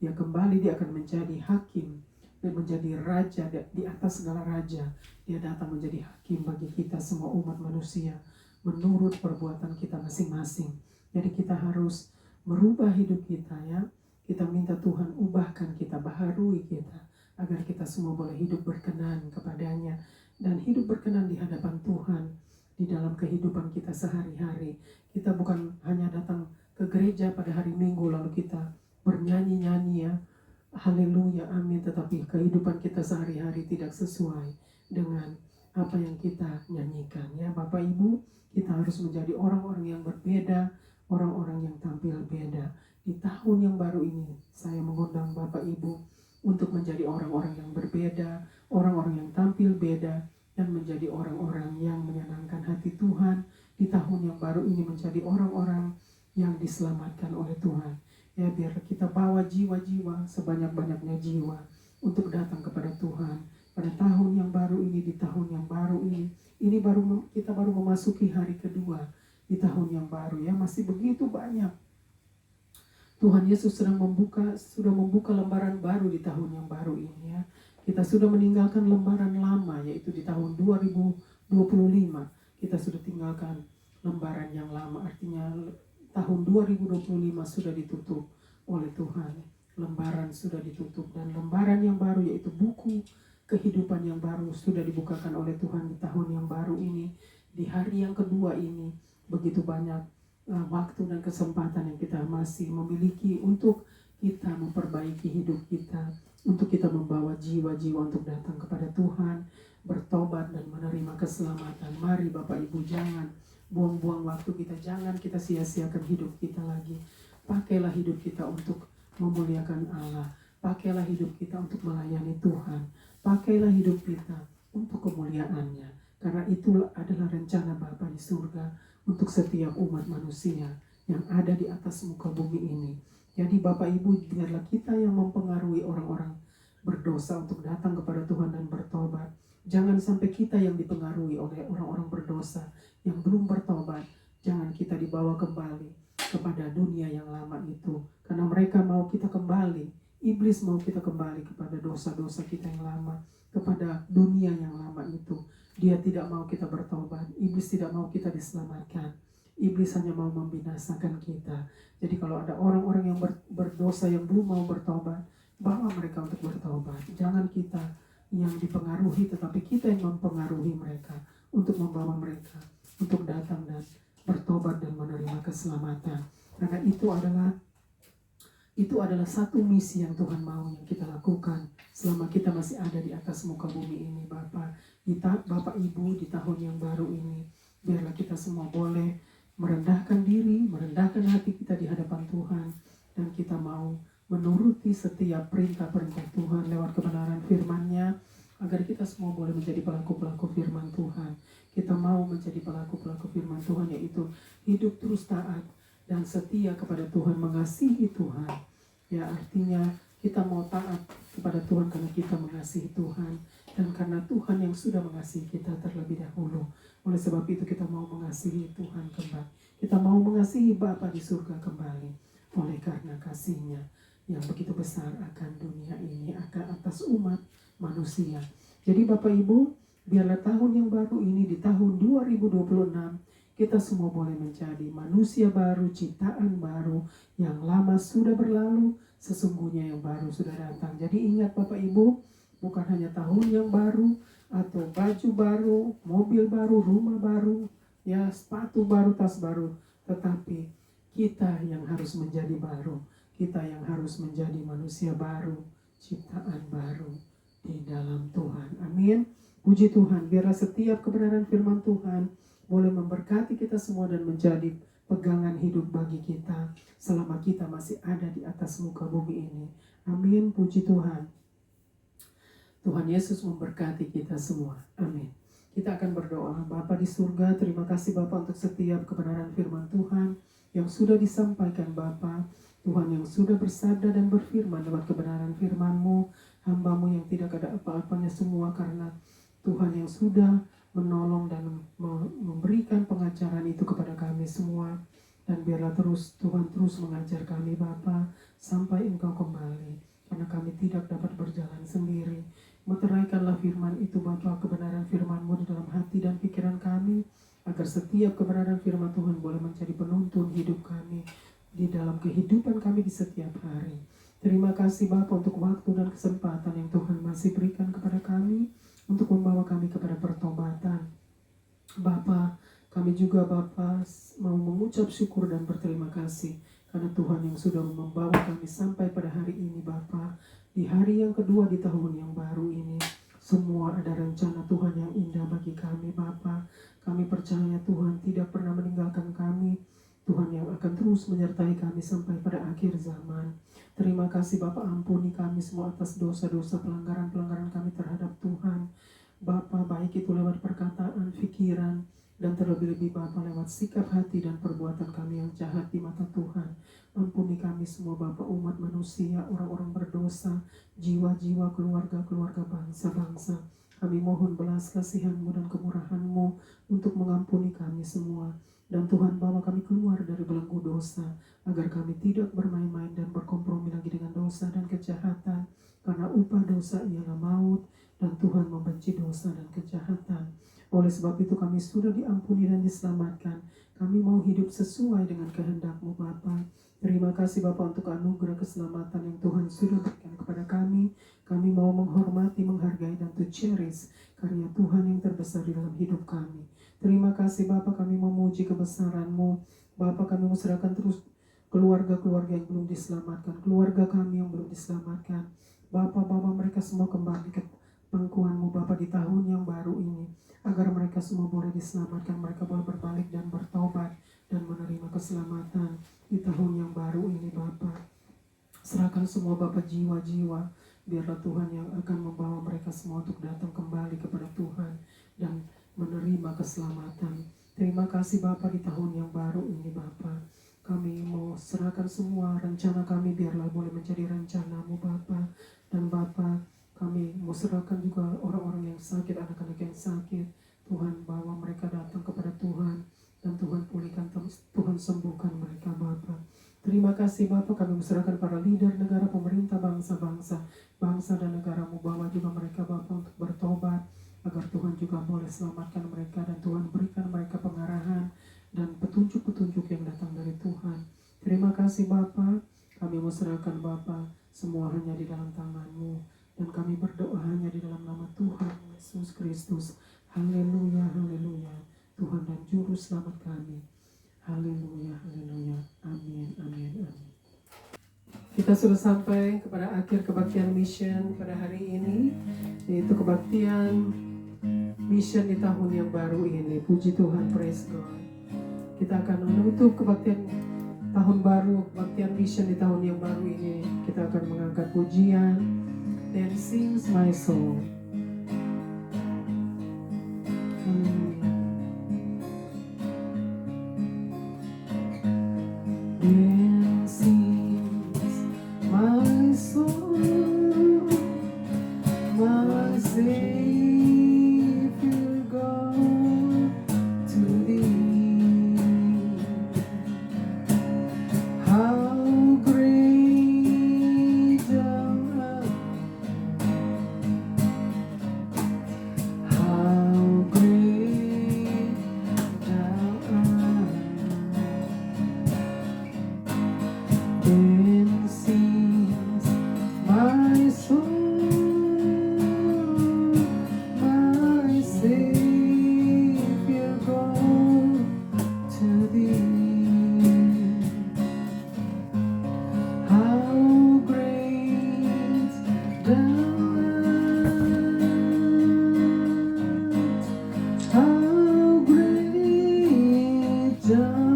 dia akan menjadi hakim dan menjadi raja di atas segala raja. Dia datang menjadi hakim bagi kita semua umat manusia menurut perbuatan kita masing-masing. Jadi kita harus merubah hidup kita ya. Kita minta Tuhan ubahkan kita, baharui kita, agar kita semua boleh hidup berkenan kepadanya dan hidup berkenan di hadapan Tuhan di dalam kehidupan kita sehari-hari. Kita bukan hanya datang ke gereja pada hari Minggu lalu kita bernyanyi-nyanyi ya, haleluya, amin, tetapi kehidupan kita sehari-hari tidak sesuai dengan apa yang kita nyanyikan ya. Bapak Ibu, kita harus menjadi orang-orang yang berbeda, orang-orang yang tampil beda. Di tahun yang baru ini, saya mengundang Bapak Ibu untuk menjadi orang-orang yang berbeda, orang-orang yang tampil beda, dan menjadi orang-orang yang menyenangkan hati Tuhan. Di tahun yang baru ini menjadi orang-orang yang diselamatkan oleh Tuhan. Ya, biar kita bawa jiwa-jiwa, sebanyak-banyaknya jiwa, untuk datang kepada Tuhan pada tahun yang baru ini. Di tahun yang baru ini kita baru memasuki hari kedua di tahun yang baru ya. Masih begitu banyak Tuhan Yesus sudah membuka lembaran baru di tahun yang baru ini ya. Kita sudah meninggalkan lembaran lama, yaitu di tahun 2025. Kita sudah tinggalkan lembaran yang lama, artinya tahun 2025 sudah ditutup oleh Tuhan. Lembaran sudah ditutup dan lembaran yang baru yaitu buku kehidupan yang baru sudah dibukakan oleh Tuhan di tahun yang baru ini. Di hari yang kedua ini begitu banyak waktu dan kesempatan yang kita masih memiliki untuk kita memperbaiki hidup kita, untuk kita membawa jiwa-jiwa untuk datang kepada Tuhan, bertobat dan menerima keselamatan. Mari Bapak Ibu, jangan buang-buang waktu kita, jangan kita sia-siakan hidup kita lagi. Pakailah hidup kita untuk memuliakan Allah, pakailah hidup kita untuk melayani Tuhan, pakailah hidup kita untuk kemuliaan-Nya, karena itulah adalah rencana Bapa di surga untuk setiap umat manusia yang ada di atas muka bumi ini. Jadi Bapak Ibu, biarlah kita yang mempengaruhi orang-orang berdosa untuk datang kepada Tuhan dan bertobat. Jangan sampai kita yang dipengaruhi oleh orang-orang berdosa yang belum bertobat. Jangan kita dibawa kembali kepada dunia yang lama itu, karena mereka mau kita kembali. Iblis mau kita kembali kepada dosa-dosa kita yang lama, kepada dunia yang lama itu. Dia tidak mau kita bertobat. Iblis tidak mau kita diselamatkan. Iblis hanya mau membinasakan kita. Jadi kalau ada orang-orang yang berdosa yang belum mau bertobat, bawa mereka untuk bertobat. Jangan kita yang dipengaruhi, tetapi kita yang mempengaruhi mereka, untuk membawa mereka untuk datang dan bertobat dan menerima keselamatan. Karena itu adalah satu misi yang Tuhan mau yang kita lakukan selama kita masih ada di atas muka bumi ini. Bapak Ibu, di tahun yang baru ini, biarlah kita semua boleh merendahkan diri, merendahkan hati kita di hadapan Tuhan, dan kita mau menuruti setiap perintah-perintah Tuhan lewat kebenaran firman-Nya, agar kita semua boleh menjadi pelaku-pelaku firman Tuhan. Kita mau menjadi pelaku-pelaku firman Tuhan, yaitu hidup terus taat dan setia kepada Tuhan, mengasihi Tuhan. Ya, artinya kita mau taat kepada Tuhan karena kita mengasihi Tuhan, dan karena Tuhan yang sudah mengasihi kita terlebih dahulu. Oleh sebab itu kita mau mengasihi Tuhan kembali. Kita mau mengasihi Bapa di surga kembali, oleh karena kasih-Nya yang begitu besar akan dunia ini, akan atas umat manusia. Jadi Bapak Ibu, biarlah tahun yang baru ini, di tahun 2026, kita semua boleh menjadi manusia baru, ciptaan baru. Yang lama sudah berlalu, sesungguhnya yang baru sudah datang. Jadi ingat Bapak Ibu, bukan hanya tahun yang baru, atau baju baru, mobil baru, rumah baru, ya sepatu baru, tas baru, tetapi kita yang harus menjadi baru. Kita yang harus menjadi manusia baru, ciptaan baru di dalam Tuhan. Amin. Puji Tuhan, biarlah setiap kebenaran firman Tuhan boleh memberkati kita semua dan menjadi pegangan hidup bagi kita selama kita masih ada di atas muka bumi ini. Amin. Puji Tuhan. Tuhan Yesus memberkati kita semua. Amin. Kita akan berdoa. Bapa di surga, terima kasih Bapa untuk setiap kebenaran firman Tuhan yang sudah disampaikan Bapa. Tuhan yang sudah bersabda dan berfirman lewat kebenaran firman-Mu, hamba-Mu yang tidak ada apa-apanya semua karena Tuhan yang sudah menolong dan memberikan pengajaran itu kepada kami semua. Dan biarlah terus Tuhan terus mengajar kami Bapa sampai Engkau kembali, karena kami tidak dapat berjalan sendiri. Meteraikanlah firman itu Bapa, kebenaran firman-Mu di dalam hati dan pikiran kami, agar setiap kebenaran firman Tuhan boleh menjadi penuntun hidup kami di dalam kehidupan kami di setiap hari. Terima kasih Bapa untuk waktu dan kesempatan yang Tuhan masih berikan kepada kami untuk membawa kami kepada pertobatan. Bapa, kami juga Bapa mau mengucap syukur dan berterima kasih karena Tuhan yang sudah membawa kami sampai pada hari ini Bapa. Di hari yang kedua di tahun yang baru ini, semua ada rencana Tuhan yang indah bagi kami Bapa. Kami percaya Tuhan tidak pernah meninggalkan kami. Tuhan yang akan terus menyertai kami sampai pada akhir zaman. Terima kasih Bapa, ampuni kami semua atas dosa-dosa pelanggaran-pelanggaran kami terhadap Tuhan. Bapa, baik itu lewat perkataan, pikiran, dan terlebih-lebih Bapa lewat sikap hati dan perbuatan kami yang jahat di mata Tuhan. Ampuni kami semua Bapa, umat manusia, orang-orang berdosa, jiwa-jiwa, keluarga-keluarga, bangsa-bangsa. Kami mohon belas kasihan-Mu dan kemurahan-Mu untuk mengampuni kami semua. Dan Tuhan bawa kami keluar dari belenggu dosa, agar kami tidak bermain-main dan berkompromi lagi dengan dosa dan kejahatan. Karena upah dosa ialah maut, dan Tuhan membenci dosa dan kejahatan. Oleh sebab itu kami sudah diampuni dan diselamatkan. Kami mau hidup sesuai dengan kehendak-Mu Bapa. Terima kasih Bapa untuk anugerah keselamatan yang Tuhan sudah berikan kepada kami. Kami mau menghormati, menghargai, dan to cherish karya Tuhan yang terbesar di dalam hidup kami. Terima kasih Bapa, kami memuji kebesaran-Mu. Bapa, kami mau serahkan terus keluarga-keluarga yang belum diselamatkan, keluarga kami yang belum diselamatkan. Bapa mereka semua kembali ke pangkuan-Mu Bapa di tahun yang baru ini, agar mereka semua boleh diselamatkan, mereka boleh berbalik dan bertobat dan menerima keselamatan di tahun yang baru ini Bapa. Serahkan semua Bapa jiwa-jiwa, biarlah Tuhan yang akan membawa mereka semua untuk datang kembali kepada Tuhan dan menerima keselamatan. Terima kasih Bapa di tahun yang baru ini Bapa. Kami mau serahkan semua rencana kami, biarlah boleh menjadi rencana-Mu Bapa. Dan Bapa, kami mau serahkan juga orang-orang yang sakit, anak-anak yang sakit. Tuhan, bawa mereka datang kepada Tuhan, dan Tuhan pulihkan, Tuhan sembuhkan mereka Bapa. Terima kasih Bapa, kami serahkan para leader negara, pemerintah, bangsa-bangsa, bangsa dan negara-Mu, bawa juga mereka Bapa untuk bertobat, agar Tuhan juga boleh selamatkan mereka, dan Tuhan berikan mereka pengarahan dan petunjuk-petunjuk yang datang dari Tuhan. Terima kasih Bapa, kami mau serahkan Bapa, semua hanya di dalam tangan-Mu, dan kami berdoa hanya di dalam nama Tuhan Yesus Kristus. Haleluya, haleluya, Tuhan dan Juru Selamat kami. Haleluya, haleluya, amin, amin, amin. Kita sudah sampai kepada akhir kebaktian mission pada hari ini, yaitu kebaktian mission di tahun yang baru ini. Puji Tuhan, praise God. Kita akan menutup kebaktian tahun baru, kebaktian mission di tahun yang baru ini. Kita akan mengangkat pujian Then Sings My Soul. Then sings my soul, my Savior God, to Thee. How great Thou art, how great Thou art. Then sings my soul, my Savior God, to Thee. How great Thou art, how great Thou art.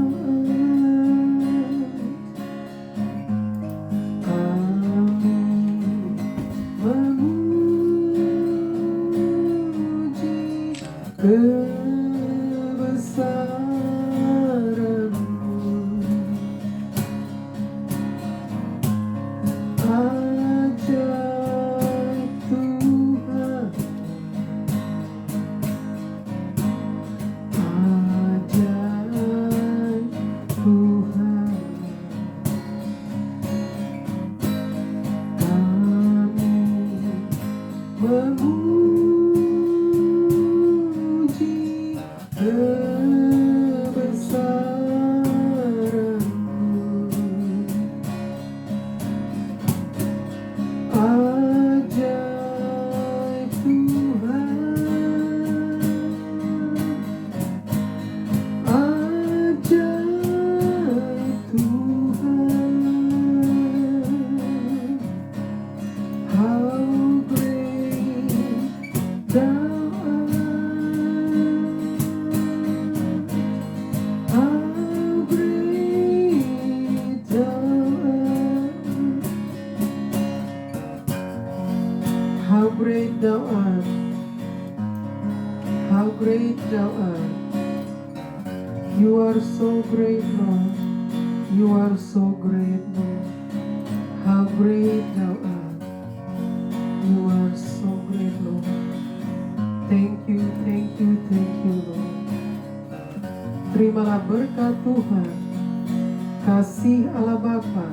Kebesaran-Mu, ajaib Tuhan, ajaib Tuhan. Kami memuji kebesaran-Mu, ajaib Tuhan, ajaib Tuhan. How great Thou art, how great Thou art, how great Thou art, how great Thou art. You are so great, Lord. You are so great, Lord. How great Thou art. You are so great, Lord. Thank you, thank you, thank you, Lord. Terimalah berkat Tuhan, kasih Allah Bapa,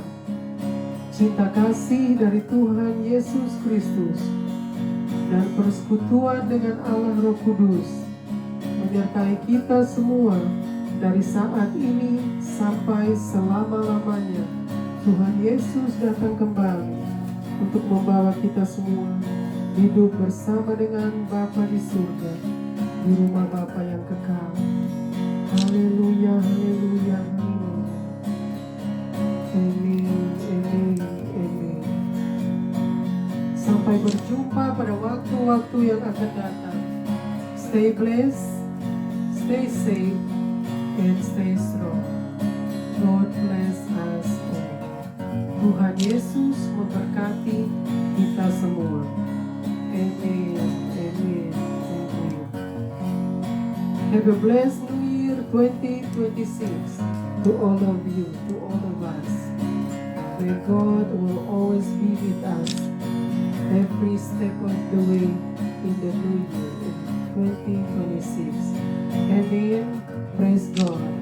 cinta kasih dari Tuhan Yesus Kristus, dan persekutuan dengan Allah Roh Kudus menyertai kita semua dari saat ini sampai selama-lamanya. Tuhan Yesus datang kembali untuk membawa kita semua hidup bersama dengan Bapa di surga, di rumah Bapa yang kekal. Haleluya, haleluya, haleluya. Amin, amin, amin. Sampai berjumpa pada waktu-waktu yang akan datang. Stay blessed, stay safe, and stay strong. God bless us all. Tuhan Yesus memberkati kita semua. Amen, amen, amen. Have a blessed New Year 2026 to all of you, to all of us. May God will always be with us every step of the way in the new year, in 2026. Amen. Praise God.